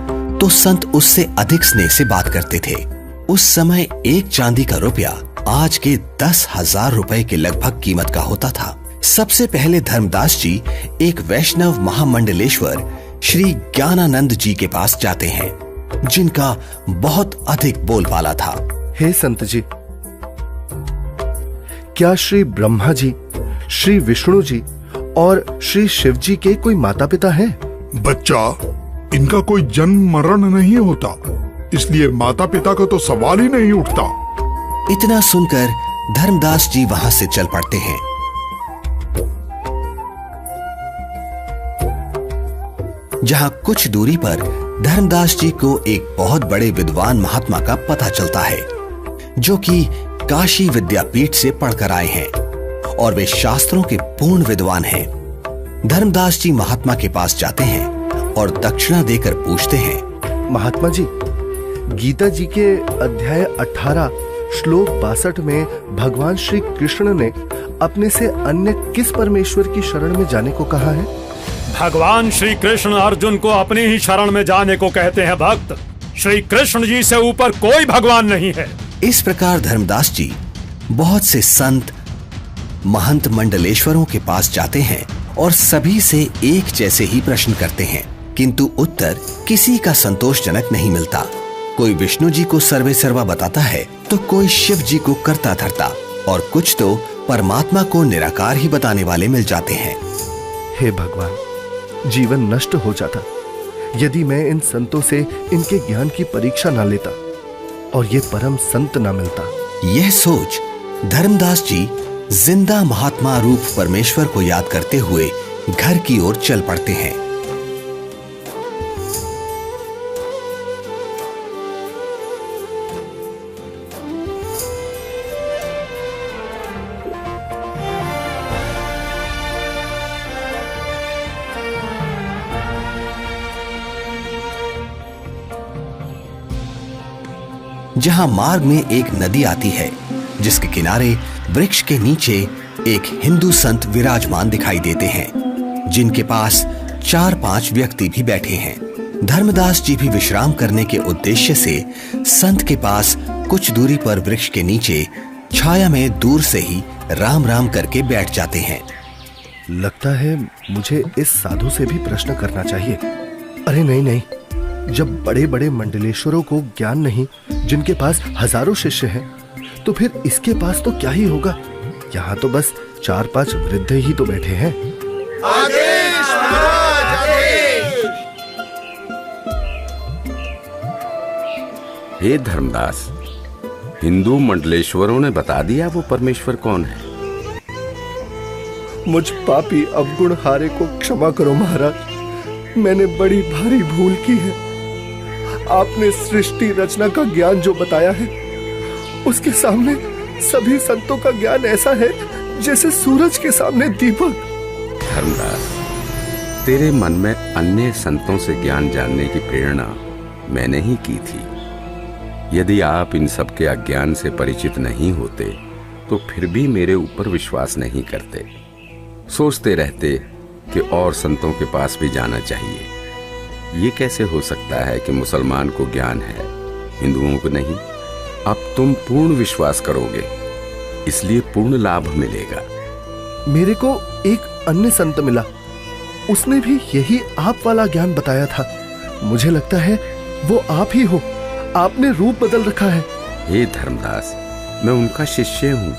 Speaker 1: तो संत उससे अधिक स्नेह से बात करते थे। उस समय 1 चांदी का रुपया आज के 10,000 रुपए के लगभग कीमत का होता था। सबसे पहले धर्मदास जी एक वैष्णव महामंडलेश्वर श्री ज्ञानानंद जी के पास जाते हैं, जिनका बहुत अधिक बोलबाला था।
Speaker 2: हे संत जी, क्या श्री ब्रह्मा जी, श्री विष्णु जी और श्री शिव जी के कोई माता पिता हैं?
Speaker 8: बच्चा, इनका कोई जन्म मरण नहीं होता, इसलिए माता पिता का तो सवाल ही नहीं उठता।
Speaker 1: इतना सुनकर धर्मदास जी वहां से चल पड़ते हैं। जहां कुछ दूरी पर धर्मदास जी को एक बहुत बड़े विद्वान महात्मा का पता चलता है, जो कि काशी विद्यापीठ से पढ़कर आए हैं और वे शास्त्रों के पूर्ण विद्वान हैं। धर्मदास जी महात्मा के पास जाते हैं और दक्षिणा देकर पूछते हैं,
Speaker 2: महात्मा जी, गीता जी के अध्याय 18 श्लोक 62 में भगवान श्री कृष्ण ने अपने से अन्य किस परमेश्वर की शरण में जाने को कहा है?
Speaker 7: भगवान श्री कृष्ण अर्जुन को अपनी ही शरण में जाने को कहते हैं भक्त। श्री कृष्ण जी से ऊपर कोई भगवान नहीं है।
Speaker 1: इस प्रकार धर्मदास जी बहुत से संत महंत मंडलेश्वरों के पास जाते हैं और सभी से एक जैसे ही प्रश्न करते हैं, किंतु उत्तर किसी का संतोषजनक नहीं मिलता। कोई विष्णु जी को सर्वे सर्वा बताता है तो कोई शिव जी को करता धरता और कुछ तो परमात्मा को निराकार ही बताने वाले मिल जाते हैं।
Speaker 2: हे भगवान, जीवन नष्ट हो जाता यदि मैं इन संतों से इनके ज्ञान की परीक्षा ना लेता और ये परम संत ना मिलता।
Speaker 1: यह सोच धर्मदास जी जिंदा महात्मा रूप परमेश्वर को याद करते हुए घर की ओर चल पड़ते हैं। जहां मार्ग में एक नदी आती है, जिसके किनारे वृक्ष के नीचे एक हिंदू संत विराजमान दिखाई देते हैं, जिनके पास 4-5 व्यक्ति भी बैठे हैं। धर्मदास जी भी विश्राम करने के उद्देश्य से संत के पास कुछ दूरी पर वृक्ष के नीचे छाया में दूर से ही राम राम करके बैठ जाते हैं।
Speaker 2: लगता है मुझे इस साधु से भी प्रश्न करना चाहिए। अरे नहीं नहीं, जब बड़े बड़े मंडलेश्वरों को ज्ञान नहीं, जिनके पास हजारों शिष्य हैं, तो फिर इसके पास तो क्या ही होगा। यहाँ तो बस 4-5 वृद्ध ही तो बैठे हैं।
Speaker 8: आदेश महाराज, आदेश।
Speaker 4: हे धर्मदास, हिंदू मंडलेश्वरों ने बता दिया वो परमेश्वर कौन है।
Speaker 2: मुझ पापी अवगुण हारे को क्षमा करो महाराज, मैंने बड़ी भारी भूल की है। आपने सृष्टि रचना का ज्ञान जो बताया है, उसके सामने सभी संतों का ज्ञान ऐसा है जैसे सूरज के सामने दीपक।
Speaker 4: धर्मदास, तेरे मन में अन्य संतों से ज्ञान जानने की प्रेरणा मैंने ही की थी। यदि आप इन सब के अज्ञान से परिचित नहीं होते तो फिर भी मेरे ऊपर विश्वास नहीं करते, सोचते रहते कि और संतों के पास भी जाना चाहिए। ये कैसे हो सकता है कि मुसलमान को ज्ञान है, हिंदुओं को नहीं। अब तुम पूर्ण विश्वास करोगे, इसलिए पूर्ण लाभ मिलेगा।
Speaker 2: मेरे को एक अन्य संत मिला, उसने भी यही आप वाला ज्ञान बताया था। मुझे लगता है वो आप ही हो, आपने रूप बदल रखा है।
Speaker 4: हे धर्मदास, मैं उनका शिष्य हूँ,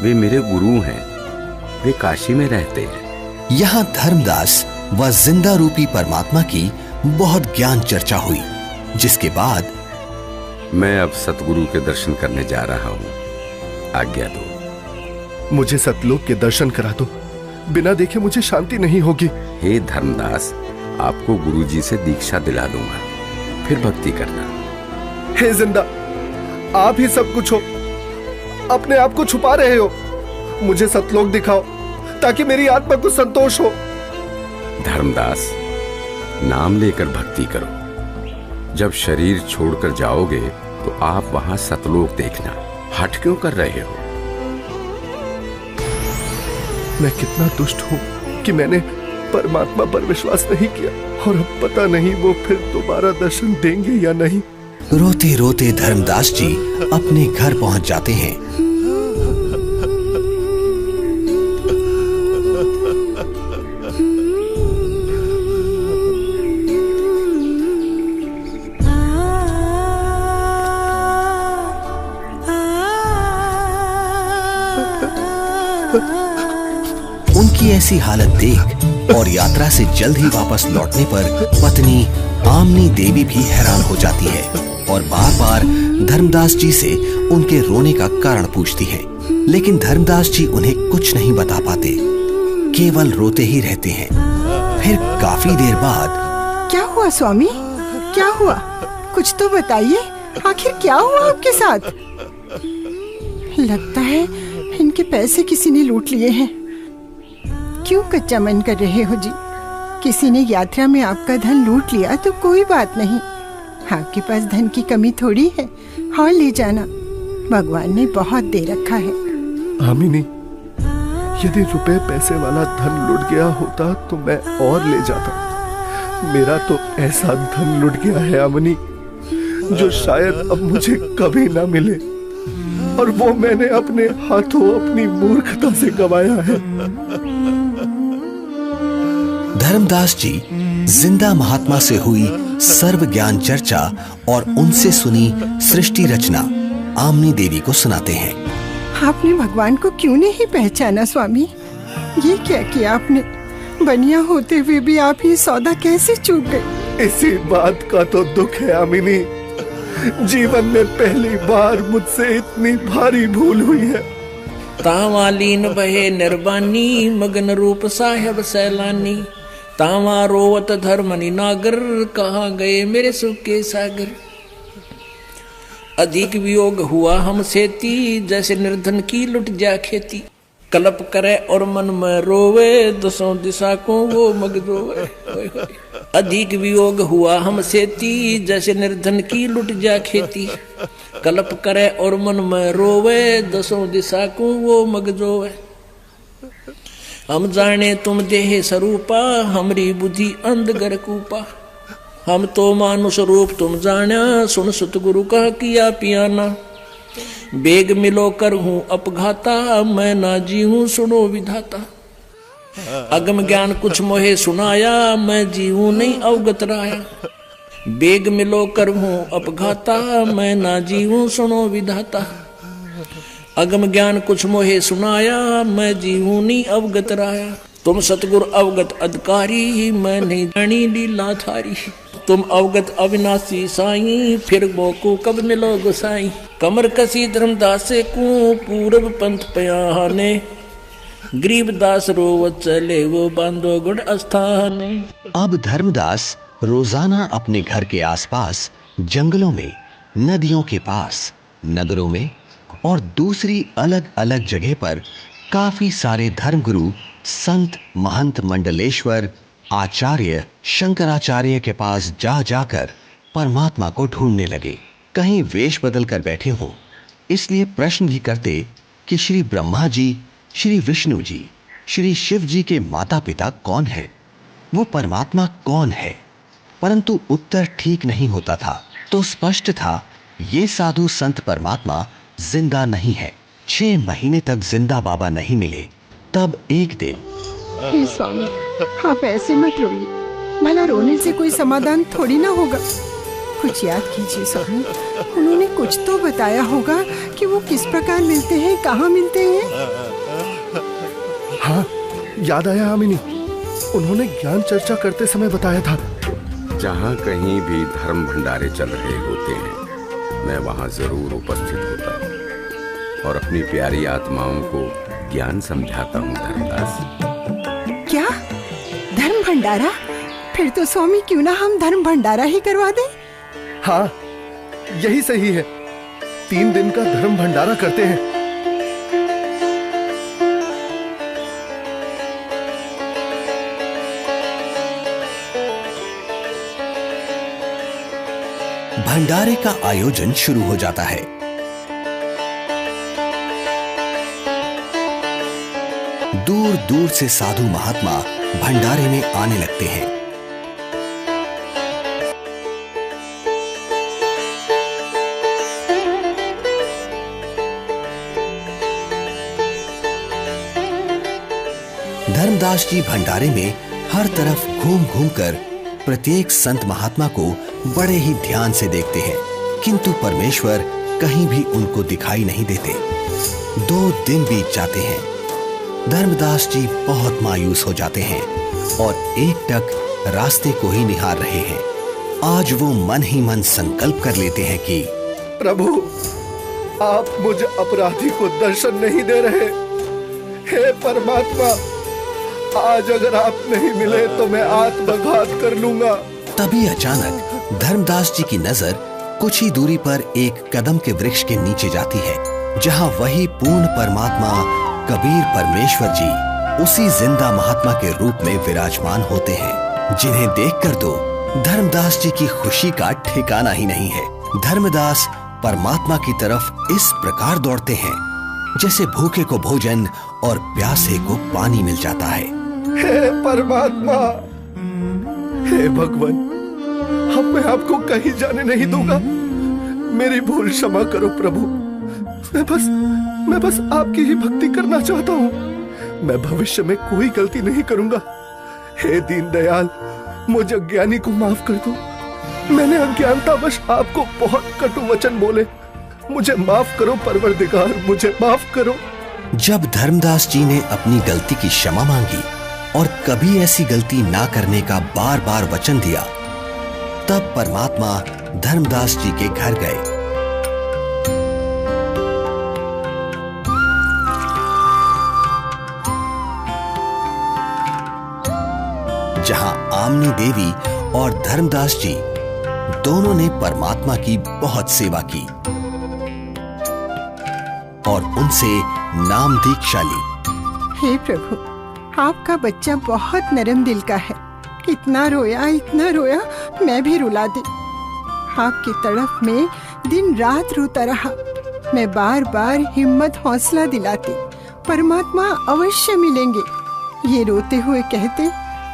Speaker 4: वे मेरे गुरु हैं, वे काशी में रहते हैं।
Speaker 1: यहाँ धर्मदास व जिंदा रूपी परमात्मा की बहुत ज्ञान चर्चा हुई, जिसके बाद
Speaker 4: मैं अब सतगुरु के दर्शन करने जा रहा हूँ, आज्ञा दो।
Speaker 2: मुझे सतलोक के दर्शन करा दो, बिना देखे मुझे शांति नहीं होगी।
Speaker 4: हे धर्मदास, आपको गुरुजी से दीक्षा दिला दूंगा, फिर भक्ति करना।
Speaker 2: हे जिंदा, आप ही सब कुछ हो, अपने आप को छुपा रहे हो। मुझे सतलोक दिखाओ ताकि मेरी आत्मा को संतोष हो।
Speaker 4: धर्मदास, नाम लेकर भक्ति करो। जब शरीर छोड़कर जाओगे तो आप वहां सतलोक देखना। हट क्यों कर रहे हो?
Speaker 2: मैं कितना दुष्ट हूं कि मैंने परमात्मा पर विश्वास नहीं किया, और अब पता नहीं वो फिर दोबारा दर्शन देंगे या नहीं।
Speaker 1: रोते रोते धर्मदास जी अपने घर पहुंच जाते हैं। उनकी ऐसी हालत देख और यात्रा से जल्द ही वापस लौटने पर पत्नी आमनी देवी भी हैरान हो जाती है और बार बार धर्मदास जी से उनके रोने का कारण पूछती है, लेकिन धर्मदास जी उन्हें कुछ नहीं बता पाते, केवल रोते ही रहते हैं। फिर काफी देर बाद,
Speaker 3: क्या हुआ स्वामी, क्या हुआ? कुछ तो बताइए, आखिर क्या हुआ आपके साथ? लगता है इनके पैसे किसी ने लूट लिए हैं। क्यों कच्चा मन कर रहे हो जी? किसी ने यात्रा में आपका धन लूट लिया तो कोई बात नहीं, आपके पास धन की कमी थोड़ी है, और ले जाना, भगवान ने बहुत दे रखा है।
Speaker 2: आमिनी, यदि रुपए पैसे वाला धन लुट गया होता तो मैं और ले जाता। मेरा तो ऐसा धन लुट गया है आमिनी, जो शायद अब मुझे कभी ना मिले, और वो मैंने अपने हाथों अपनी मूर्खता से गंवाया है।
Speaker 1: धर्मदास जी जिंदा महात्मा से हुई सर्व ज्ञान चर्चा और उनसे सुनी सृष्टि रचना आमनी देवी को सुनाते हैं।
Speaker 3: आपने भगवान को क्यों नहीं पहचाना स्वामी? ये क्या किया आपने? बनिया होते हुए भी आप ये सौदा कैसे चूक गए?
Speaker 2: इसी बात का तो दुख है आमिनी। जीवन में पहली बार मुझसे इतनी भारी भूल हुई है।
Speaker 6: तावालीन बहे निर्बानी, मगन रूप साहेब सैलानी, तावा रोवत धर्मनि नागर, कहाँ गए मेरे सुख के सागर। अधिक वियोग हुआ हमसे ती, जैसे निर्धन की लुट जा खेती। कलप करे और मन में रोवे, दसों दिशा को वो मग रोवे। अधिक वियोग हुआ हमसे ती, जैसे निर्धन की लुट जा खेती। कलप करे और मन में रोवे, दसों दिशा को वो मग रोवे। हम जाने तुम देह स्वरूपा, हमरी बुद्धि अंधगर कूपा। हम तो मानुष रूप तुम जाना, सुन सतगुरु का किया पियाना। बेग मिलो कर हूँ अपघाता, मैं ना जी हूँ सुनो विधाता। अगम ज्ञान कुछ मोहे सुनाया, मैं जी हूँ नहीं अवगत राया। बेग मिलो कर हूँ अपघाता, मैं ना जी हूँ सुनो विधाता। अगम ज्ञान कुछ मोहे सुनाया, मैं जी हूँ नहीं अवगत राया। तुम सतगुर अवगत अधिकारी, मैं नहीं जानी लीला थारी। तुम अवगत अविनाशी साईं, फिर मोको कब मिलो गोसाई। कमर कसी धर्मदास को पूरब पंथ पयाने, गरीबदास रोवत चले वो बांधो गुड़ अस्थाने।
Speaker 1: अब धर्मदास रोजाना अपने घर के आसपास, जंगलों में, नदियों के पास, नगरों में और दूसरी अलग अलग जगह पर काफी सारे धर्मगुरु, संत, महंत, मंडलेश्वर, आचार्य, शंकराचार्य के पास जा जाकर परमात्मा को ढूंढने लगे। कहीं वेश बदल कर बैठे हों, इसलिए प्रश्न भी करते कि श्री ब्रह्मा जी, श्री विष्णु जी, श्री शिव जी के माता पिता कौन है, वो परमात्मा कौन है। परंतु उत्तर ठीक नहीं होता था। तो स्पष्ट था ये साधु संत परमात्मा जिंदा नहीं है। 6 महीने तक जिंदा बाबा नहीं मिले। तब एक दिन,
Speaker 3: हे स्वामी, आप ऐसे मत रोइए, भला रोने से कोई समाधान थोड़ी ना होगा। कुछ याद कीजिए स्वामी, उन्होंने कुछ तो बताया होगा कि वो किस प्रकार मिलते हैं, कहाँ मिलते हैं।
Speaker 2: हाँ, याद आया आमिनी, उन्होंने ज्ञान चर्चा करते समय बताया था।
Speaker 4: जहाँ कहीं भी धर्म भंडारे चल रहे होते हैं, मैं वहाँ जरूर उपस्थित होता हूँ और अपनी प्यारी आत्माओं को ज्ञान समझाता हूँ। धर्मदास,
Speaker 3: क्या धर्म भंडारा? फिर तो स्वामी क्यों ना हम धर्म भंडारा ही करवा दें।
Speaker 2: हाँ, यही सही है। 3 दिन का धर्म भंडारा करते हैं।
Speaker 1: भंडारे का आयोजन शुरू हो जाता है। दूर दूर से साधु महात्मा भंडारे में आने लगते हैं। धर्मदास जी भंडारे में हर तरफ घूम घूम कर प्रत्येक संत महात्मा को बड़े ही ध्यान से देखते हैं, किंतु परमेश्वर कहीं भी उनको दिखाई नहीं देते। 2 दिन बीत जाते हैं। धर्मदास जी बहुत मायूस हो जाते हैं और एकटक रास्ते को ही निहार रहे हैं। आज वो मन ही मन संकल्प कर लेते हैं कि
Speaker 2: प्रभु, आप मुझ अपराधी को दर्शन नहीं दे रहे। हे परमात्मा, आज अगर आप नहीं मिले तो मैं आत्मघात कर लूंगा।
Speaker 1: तभी अचानक धर्मदास जी की नजर कुछ ही दूरी पर एक कदम के वृक्ष के नीचे जाती है, जहां वही पूर्ण परमात्मा कबीर परमेश्वर जी उसी जिंदा महात्मा के रूप में विराजमान होते हैं, जिन्हें देखकर तो धर्मदास जी की खुशी का ठिकाना ही नहीं है। धर्मदास परमात्मा की तरफ इस प्रकार दौड़ते हैं जैसे भूखे को भोजन और प्यासे को पानी मिल जाता है।
Speaker 2: हे परमात्मा, हे भगवान, अब मैं आपको कहीं जाने नहीं दूंगा। मेरी भूल क्षमा करो प्रभु। मैं बस आपकी ही भक्ति करना चाहता हूँ। मैं भविष्य में कोई गलती नहीं करूंगा। हे दीन दयाल, मुझ अज्ञानी को माफ कर दो। मैंने अज्ञानतावश आपको बहुत कटु वचन बोले। मुझे माफ करो परवरदिगार, मुझे माफ करो।
Speaker 1: जब धर्मदास जी ने अपनी गलती की क्षमा मांगी और कभी ऐसी गलती ना करने का बार बार वचन दिया, तब परमात्मा धर्मदास जी के घर गए। जहां आमनी देवी और धर्मदास जी दोनों ने परमात्मा की बहुत सेवा की और उनसे नाम दीक्षा ली।
Speaker 3: हे प्रभु, आपका बच्चा बहुत नरम दिल का है। इतना रोया, मैं भी रुला दी। आपकी तड़फ में दिन रात रोता रहा। मैं बार बार हिम्मत हौसला दिलाती, परमात्मा अवश्य मिलेंगे। ये रोते हुए कहते,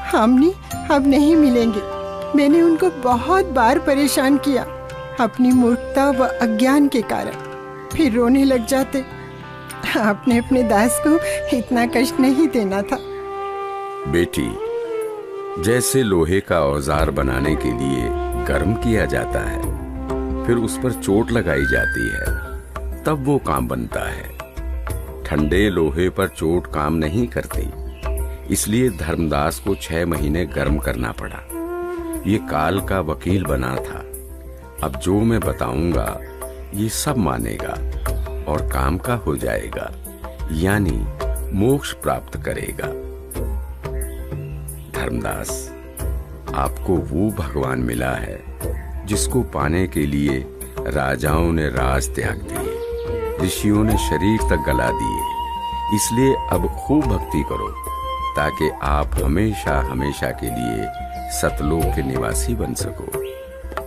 Speaker 3: हमनी अब नहीं मिलेंगे। मैंने उनको बहुत बार परेशान किया अपनी मूर्खता व अज्ञान के कारण। फिर रोने लग जाते। आपने अपने दास को इतना कष्ट नहीं देना था।
Speaker 4: बेटी, जैसे लोहे का औजार बनाने के लिए गर्म किया जाता है, फिर उस पर चोट लगाई जाती है, तब वो काम बनता है। ठंडे लोहे पर चोट काम नहीं करती, इसलिए धर्मदास को 6 महीने गर्म करना पड़ा। ये काल का वकील बना था। अब जो मैं बताऊंगा ये सब मानेगा और काम का हो जाएगा, यानी मोक्ष प्राप्त करेगा। धर्मदास, आपको वो भगवान मिला है जिसको पाने के लिए राजाओं ने राज त्याग दिए, ऋषियों ने शरीर तक गला दिए। इसलिए अब खूब भक्ति करो ताकि आप हमेशा हमेशा के लिए सतलोक के निवासी बन सको,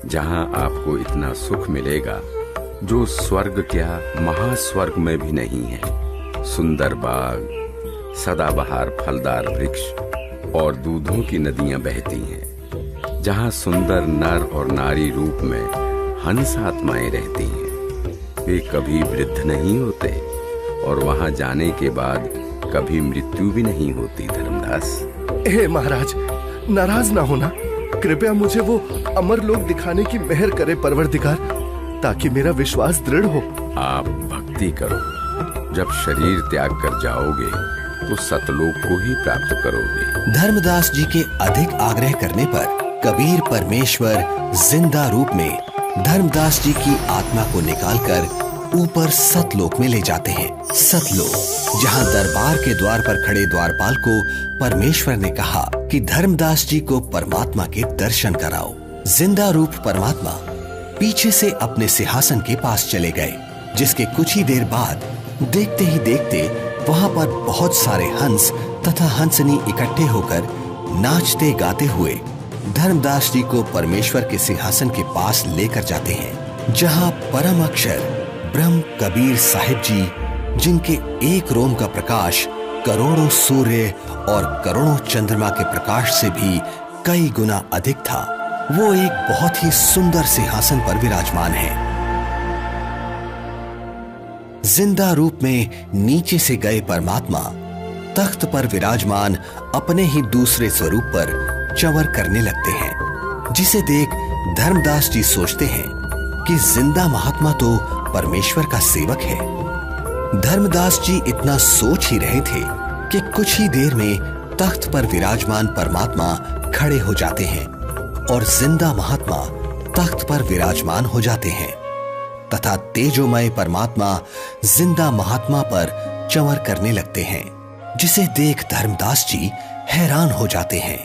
Speaker 4: जहां आपको इतना सुख मिलेगा जो स्वर्ग क्या महास्वर्ग में भी नहीं है। सुंदर बाग, सदाबहार फलदार वृक्ष और दूधों की नदियां बहती हैं, जहां सुंदर नर और नारी रूप में हंस आत्माएं रहती हैं। वे कभी वृद्ध नहीं होते और वहां जाने के बाद कभी मृत्यु भी नहीं होती। धर्मदास,
Speaker 2: हे महाराज, नाराज ना होना। कृपया मुझे वो अमर लोक दिखाने की मेहर करे परवरदिगार, ताकि मेरा विश्वास दृढ़ हो।
Speaker 4: आप भक्ति करो। जब शरीर त्याग कर जाओगे तो सतलोक को ही प्राप्त करोगे।
Speaker 1: धर्मदास जी के अधिक आग्रह करने पर कबीर परमेश्वर जिंदा रूप में धर्मदास जी की आत्मा को निकालकर ऊपर सतलोक में ले जाते हैं। सतलोक, जहां दरबार के द्वार पर खड़े द्वारपाल को परमेश्वर ने कहा कि धर्मदास जी को परमात्मा के दर्शन कराओ। जिंदा रूप परमात्मा पीछे से अपने सिंहासन के पास चले गए, जिसके कुछ ही देर बाद देखते ही देखते वहां पर बहुत सारे हंस तथा हंसनी इकट्ठे होकर नाचते गाते हुए धर्मदास जी को परमेश्वर के सिंहासन के पास लेकर जाते हैं, जहां परम अक्षर ब्रह्म कबीर साहिब जी, जिनके एक रोम का प्रकाश करोड़ों सूर्य और करोड़ों चंद्रमा के प्रकाश से भी कई गुना अधिक था, वो एक बहुत ही सुंदर सिंहासन पर विराजमान है। जिंदा रूप में नीचे से गए परमात्मा तख्त पर विराजमान अपने ही दूसरे स्वरूप पर चंवर करने लगते हैं, जिसे देख धर्मदास जी सोचते हैं कि जिंदा महात्मा तो परमेश्वर का सेवक है। धर्मदास जी इतना सोच ही रहे थे कि कुछ ही देर में तख्त पर विराजमान परमात्मा खड़े हो जाते हैं और जिंदा महात्मा तख्त पर विराजमान हो जाते हैं तथा तेजोमय परमात्मा जिंदा महात्मा पर चंवर करने लगते हैं, जिसे देख धर्मदास जी हैरान हो जाते हैं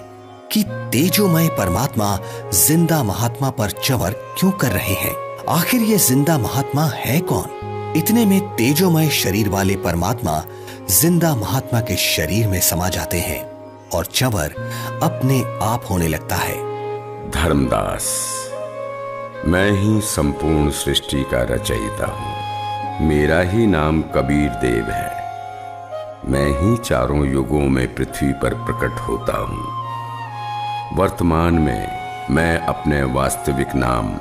Speaker 1: कि तेजोमय परमात्मा जिंदा महात्मा पर चंवर क्यों कर रहे हैं। आखिर ये जिंदा महात्मा है कौन। इतने में तेजोमय शरीर वाले परमात्मा जिंदा महात्मा के शरीर में समा जाते हैं और चंवर अपने आप होने लगता है।
Speaker 4: धर्मदास, मैं ही संपूर्ण सृष्टि का रचयिता हूं। मेरा ही नाम कबीर देव है। मैं ही चारों युगों में पृथ्वी पर प्रकट होता हूं। वर्तमान में मैं अपने वास्तविक नाम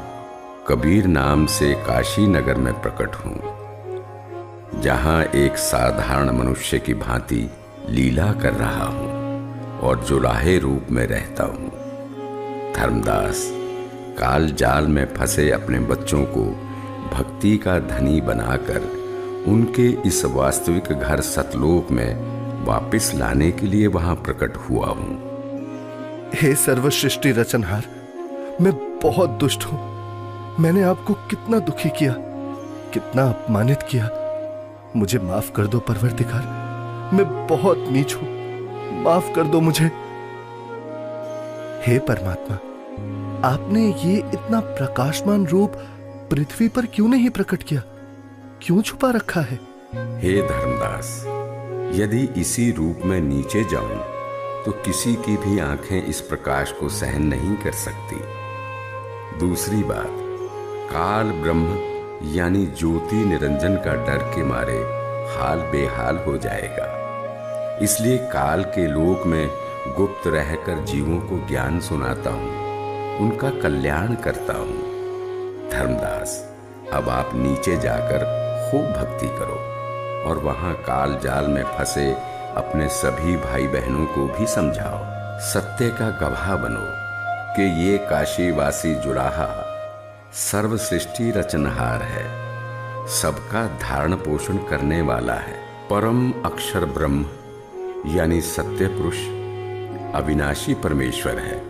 Speaker 4: कबीर नाम से काशी नगर में प्रकट हूं, जहां एक साधारण मनुष्य की भांति लीला कर रहा हूं और जुलाहे रूप में रहता हूं। धर्मदास, काल जाल में फंसे अपने बच्चों को भक्ति का धनी बनाकर उनके इस वास्तविक घर सतलोक में वापस लाने के लिए वहां प्रकट हुआ हूं।
Speaker 2: हे सर्वसृष्टि रचनहार, मैं बहुत दुष्ट हूं। मैंने आपको कितना दुखी किया, कितना अपमानित किया। मुझे माफ कर दो परवरदिगार, मैं बहुत नीच हूं, माफ कर दो मुझे। हे परमात्मा, आपने ये इतना प्रकाशमान रूप पृथ्वी पर क्यों नहीं प्रकट किया, क्यों छुपा रखा है?
Speaker 4: हे धर्मदास, यदि इसी रूप में नीचे जाऊं तो किसी की भी आंखें इस प्रकाश को सहन नहीं कर सकती। दूसरी बात, काल ब्रह्म यानी ज्योति निरंजन का डर के मारे हाल बेहाल हो जाएगा। इसलिए काल के लोक में गुप्त रहकर जीवों को ज्ञान सुनाता हूं, उनका कल्याण करता हूं। धर्मदास, अब आप नीचे जाकर खूब भक्ति करो और वहां काल जाल में फंसे अपने सभी भाई बहनों को भी समझाओ। सत्य का गवाह बनो कि ये काशीवासी जुलाहा सर्व सृष्टि रचनहार है, सबका धारण पोषण करने वाला है। परम अक्षर ब्रह्म यानी सत्य पुरुष अविनाशी परमेश्वर है।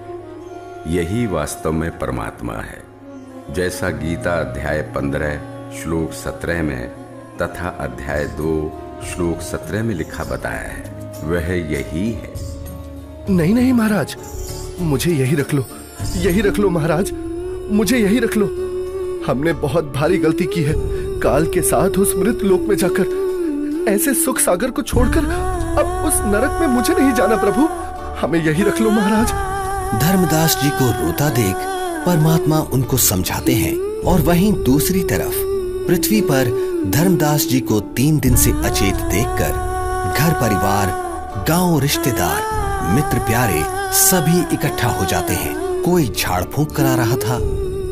Speaker 4: यही वास्तव में परमात्मा है। जैसा गीता अध्याय 15 श्लोक 17 में तथा अध्याय 2 श्लोक 17 में लिखा बताया है, वह यही है।
Speaker 2: नहीं नहीं महाराज, मुझे यही रख लो, यही रख लो महाराज, मुझे यही रख लो। हमने बहुत भारी गलती की है। काल के साथ उस मृत लोक में जाकर ऐसे सुख सागर को छोड़कर अब उस नरक में मुझे नहीं जाना प्रभु, हमें यही रख लो महाराज।
Speaker 1: धर्मदास जी को रोता देख परमात्मा उनको समझाते हैं और वहीं दूसरी तरफ पृथ्वी पर धर्मदास जी को 3 दिन से अचेत देखकर घर परिवार, गांव, रिश्तेदार, मित्र प्यारे सभी इकट्ठा हो जाते हैं। कोई झाड़ फूंक करा रहा था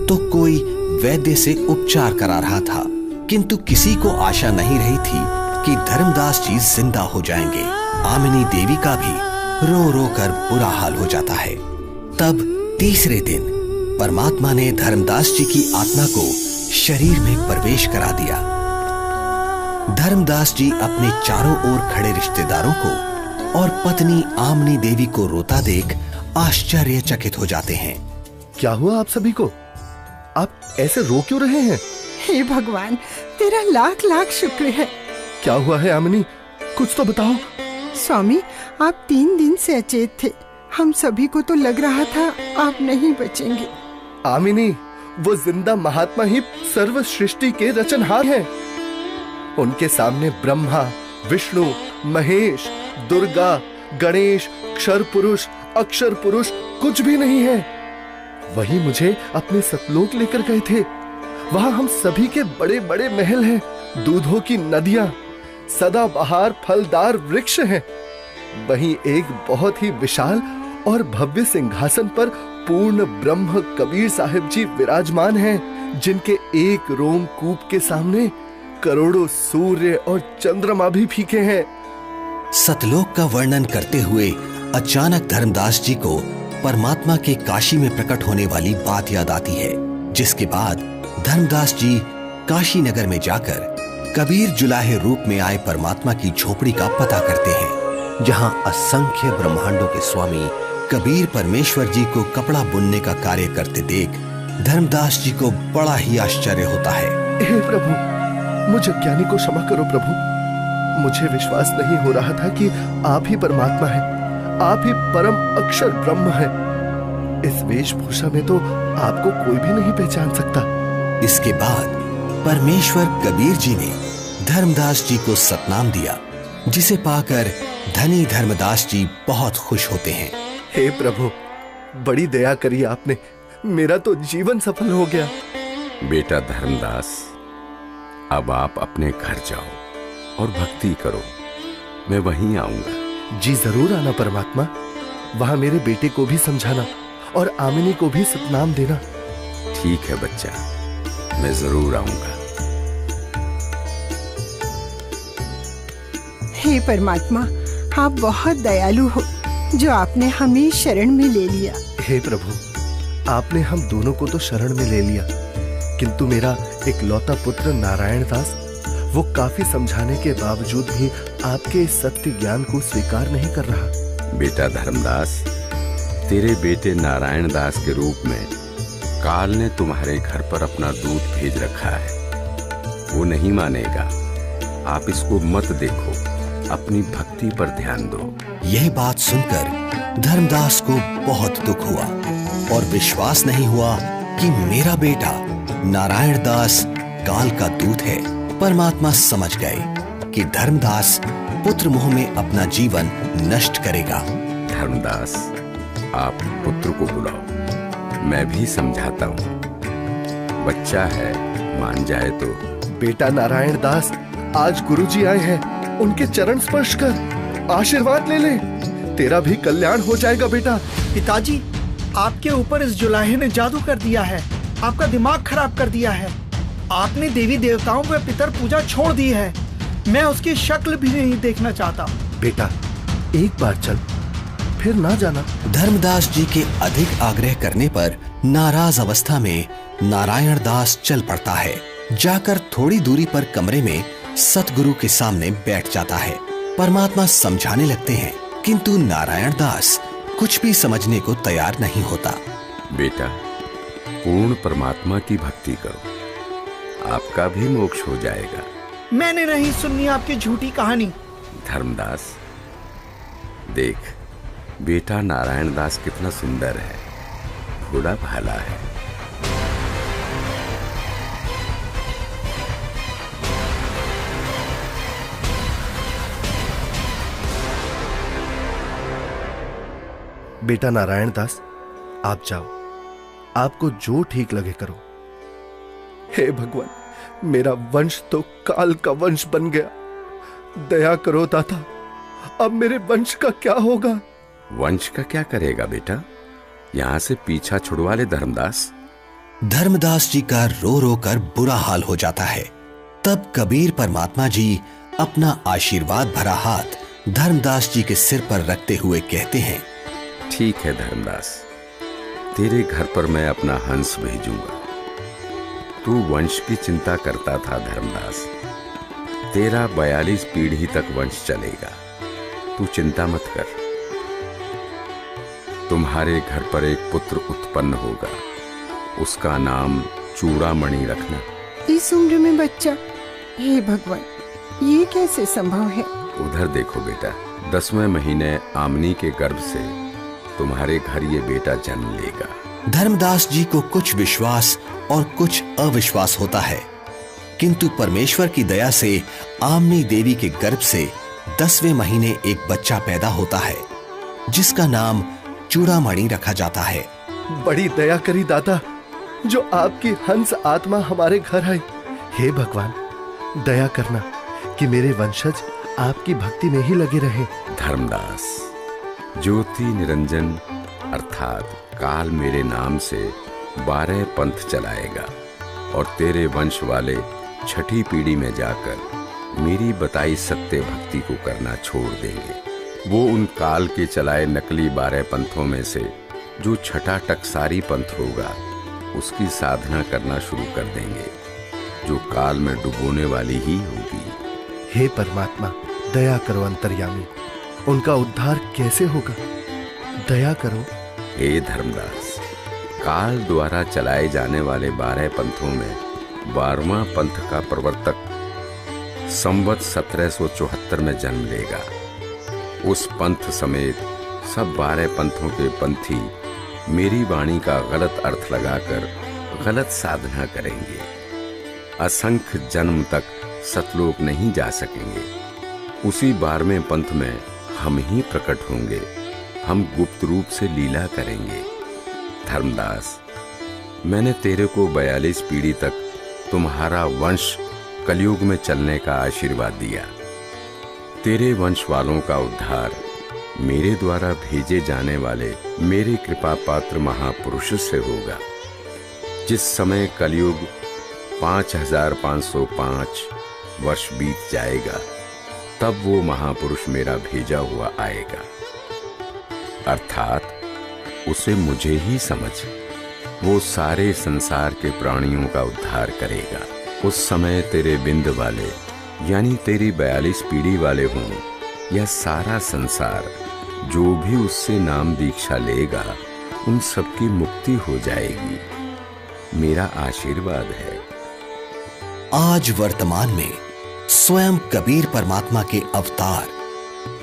Speaker 1: तो कोई वैद्य से उपचार करा रहा था, किंतु किसी को आशा नहीं रही थी कि धर्मदास जी जिंदा हो जाएंगे। आमिनी देवी का भी रो रो कर बुरा हाल हो जाता है। तब तीसरे दिन परमात्मा ने धर्मदास जी की आत्मा को शरीर में प्रवेश करा दिया। धर्मदास जी अपने चारों ओर खड़े रिश्तेदारों को और पत्नी आमिनी देवी को रोता देख आश्चर्यचकित हो जाते हैं।
Speaker 2: क्या हुआ आप सभी को? आप ऐसे रो क्यों रहे हैं?
Speaker 3: हे भगवान, तेरा लाख लाख शुक्र है।
Speaker 2: क्या हुआ है आमिनी, कुछ तो बताओ।
Speaker 3: स्वामी, आप 3 दिन से अचेत थे। हम सभी को तो लग रहा था आप नहीं बचेंगे।
Speaker 2: आमिनी, वो जिंदा महात्मा ही सर्व सृष्टि के रचनहार हैं। उनके सामने ब्रह्मा, विष्णु, महेश, दुर्गा, गणेश, क्षर पुरुष, अक्षर पुरुष कुछ भी नहीं है। वही मुझे अपने सतलोक लेकर गए थे। वहां हम सभी के बड़े बड़े महल हैं, दूधों की नदियां, सदाबहार फलदार वृक्ष हैं। वहीं एक बहुत ही विशाल और भव्य सिंहासन पर पूर्ण ब्रह्म कबीर साहिब जी विराजमान हैं, जिनके एक रोमकूप के सामने करोड़ों सूर्य और चंद्रमा भी फीके हैं।
Speaker 1: सतलोक का वर्णन करते हुए अचानक धर्मदास जी को परमात्मा के काशी में प्रकट होने वाली बात याद आती है, जिसके बाद धर्मदास जी काशी नगर में जाकर कबीर जुलाहे रूप में आए परमात्मा की झोपड़ी का पता करते हैं। जहां असंख्य ब्रह्मांडों के स्वामी कबीर परमेश्वर जी को कपड़ा बुनने का कार्य करते देख धर्मदास जी को बड़ा ही आश्चर्य होता है।
Speaker 2: हे प्रभु, मुझ अज्ञानी को क्षमा करो प्रभु। मुझे विश्वास नहीं हो रहा था कि आप ही परमात्मा हैं, आप ही परम अक्षर ब्रह्म हैं। इस वेशभूषा में तो आपको कोई भी नहीं पहचान सकता।
Speaker 1: इसके बाद परमेश्वर कबीर जी ने धर्मदास जी को सतनाम दिया, जिसे पाकर धनी धर्मदास जी बहुत खुश होते हैं।
Speaker 2: हे प्रभु, बड़ी दया करी आपने, मेरा तो जीवन सफल हो गया।
Speaker 4: बेटा धर्मदास, अब आप अपने घर जाओ और भक्ति करो, मैं वहीं आऊंगा।
Speaker 2: जी जरूर आना परमात्मा, वहां मेरे बेटे को भी समझाना और आमिनी को भी सतनाम देना।
Speaker 4: ठीक है बच्चा, मैं जरूर आऊंगा।
Speaker 3: हे परमात्मा, आप बहुत दयालु हो जो आपने हमें शरण में ले लिया।
Speaker 2: हे प्रभु, आपने हम दोनों को तो शरण में ले लिया, किंतु मेरा इकलौता पुत्र नारायण दास, वो काफी समझाने के बावजूद भी आपके इस सत्य ज्ञान को स्वीकार नहीं कर रहा।
Speaker 4: बेटा धर्मदास, तेरे बेटे नारायण दास के रूप में काल ने तुम्हारे घर पर अपना दूत भेज रखा है। वो नहीं मानेगा। आप इसको मत देखो, अपनी भक्ति पर ध्यान दो।
Speaker 1: यह बात सुनकर धर्मदास को बहुत दुख हुआ और विश्वास नहीं हुआ कि मेरा बेटा नारायण दास काल का दूत है। परमात्मा समझ गए कि धर्मदास पुत्र मोह में अपना जीवन नष्ट करेगा।
Speaker 4: धर्मदास, आप पुत्र को बुलाओ, मैं भी समझाता हूँ। बच्चा है, मान जाए तो।
Speaker 2: बेटा नारायण दास, आज गुरुजी आए हैं, उनके चरण स्पर्श कर आशीर्वाद ले ले, तेरा भी कल्याण हो जाएगा बेटा।
Speaker 9: पिताजी, आपके ऊपर इस जुलाहे ने जादू कर दिया है, आपका दिमाग खराब कर दिया है। आपने देवी देवताओं व पितर पूजा छोड़ दी है। मैं उसकी शक्ल भी नहीं देखना चाहता।
Speaker 2: बेटा, एक बार चल, फिर ना जाना।
Speaker 1: धर्मदास जी के अधिक आग्रह करने पर नाराज अवस्था में नारायण दास चल पड़ता है। जाकर थोड़ी दूरी पर कमरे में सतगुरु के सामने बैठ जाता है। परमात्मा समझाने लगते हैं, किंतु नारायण दास कुछ भी समझने को तैयार नहीं होता।
Speaker 4: बेटा, पूर्ण परमात्मा की भक्ति करो, आपका भी मोक्ष हो जाएगा।
Speaker 9: मैंने नहीं सुननी आपकी झूठी कहानी।
Speaker 4: धर्मदास, देख, बेटा नारायण दास कितना सुंदर है, भोला भाला है।
Speaker 2: बेटा नारायण दास, आप जाओ, आपको जो ठीक लगे करो। हे भगवान, मेरा वंश तो काल का वंश बन गया, दया करो दाता, अब मेरे वंश का क्या होगा?
Speaker 4: वंश का क्या करेगा बेटा, यहां से पीछा छुड़वा ले धर्मदास।
Speaker 1: धर्मदास जी का रो रो कर बुरा हाल हो जाता है। तब कबीर परमात्मा जी अपना आशीर्वाद भरा हाथ धर्मदास जी के सिर पर रखते हुए कहते हैं,
Speaker 4: ठीक है धर्मदास, तेरे घर पर मैं अपना हंस भेजूंगा। तू वंश की चिंता करता था धर्मदास, तेरा 42 पीढ़ी तक वंश चलेगा, तू चिंता मत कर। तुम्हारे घर पर एक पुत्र उत्पन्न होगा, उसका नाम चूड़ामणि रखना।
Speaker 3: इस उम्र में बच्चा? हे भगवान, ये कैसे संभव है?
Speaker 4: उधर देखो बेटा, 10वें महीने आमनी के गर्भ से तुम्हारे घर ये बेटा जन्म लेगा।
Speaker 1: धर्मदास जी को कुछ विश्वास और कुछ अविश्वास होता है, किंतु परमेश्वर की दया से आमनी देवी के गर्भ से 10वें महीने एक बच्चा पैदा होता है, जिसका नाम चूड़ामणि रखा जाता है।
Speaker 2: बड़ी दया करी दाता, जो आपकी हंस आत्मा हमारे घर आई। हे भगवान, दया करना कि मेरे वंशज आपकी भक्ति में ही लगे रहे।
Speaker 4: धर्मदास, ज्योति निरंजन अर्थात काल मेरे नाम से 12 पंथ चलाएगा और तेरे वंश वाले 6ठी पीढ़ी में जाकर मेरी बताई सत्य भक्ति को करना छोड़ देंगे। वो उन काल के चलाए नकली 12 पंथों में से जो 6ठा टकसारी पंथ होगा, उसकी साधना करना शुरू कर देंगे, जो काल में डुबोने वाली ही होगी।
Speaker 2: हे परमात्मा, दया करो अंतर्यामी, उनका उद्धार कैसे होगा? दया करो।
Speaker 4: हे धर्मदास, काल द्वारा चलाए जाने वाले 12 पंथों में 12वां पंथ का प्रवर्तक संवत 1774 में जन्म लेगा। उस पंथ समेत सब 12 पंथों के पंथी मेरी वाणी का गलत अर्थ लगाकर गलत साधना करेंगे। असंख्य जन्म तक सतलोक नहीं जा सकेंगे। उसी 12वें पंथ में हम ही प्रकट होंगे। हम गुप्त रूप से लीला करेंगे। धर्मदास, मैंने तेरे को 42 पीढ़ी तक तुम्हारा वंश कलयुग में चलने का आशीर्वाद दिया। तेरे वंश वालों का उद्धार मेरे द्वारा भेजे जाने वाले मेरे कृपा पात्र महापुरुष से होगा। जिस समय कलयुग 5505 वर्ष बीत जाएगा, तब वो महापुरुष मेरा भेजा हुआ आएगा। अर्थात उसे मुझे ही समझ, वो सारे संसार के प्राणियों का उद्धार करेगा। उस समय तेरे बिंद वाले यानी तेरी 42 पीढ़ी वाले हों या सारा संसार, जो भी उससे नाम दीक्षा लेगा उन सबकी मुक्ति हो जाएगी। मेरा आशीर्वाद है।
Speaker 1: आज वर्तमान में स्वयं कबीर परमात्मा के अवतार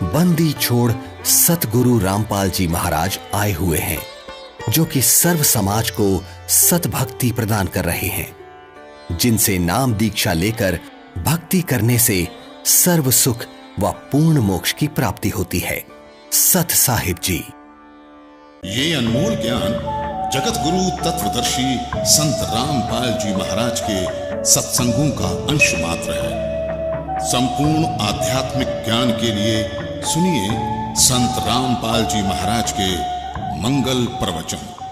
Speaker 1: बंदी छोड़ सतगुरु रामपाल जी महाराज आए हुए हैं, जो कि सर्व समाज को सतभक्ति प्रदान कर रहे हैं, जिनसे नाम दीक्षा लेकर भक्ति करने से सर्व सुख व पूर्ण मोक्ष की प्राप्ति होती है। सत साहिब जी।
Speaker 10: ये अनमोल ज्ञान जगत गुरु तत्वदर्शी संत रामपाल जी महाराज के सत्संगों का अंश मात्र है। संपूर्ण आध्यात्मिक ज्ञान के लिए सुनिए संत रामपाल जी महाराज के मंगल प्रवचन।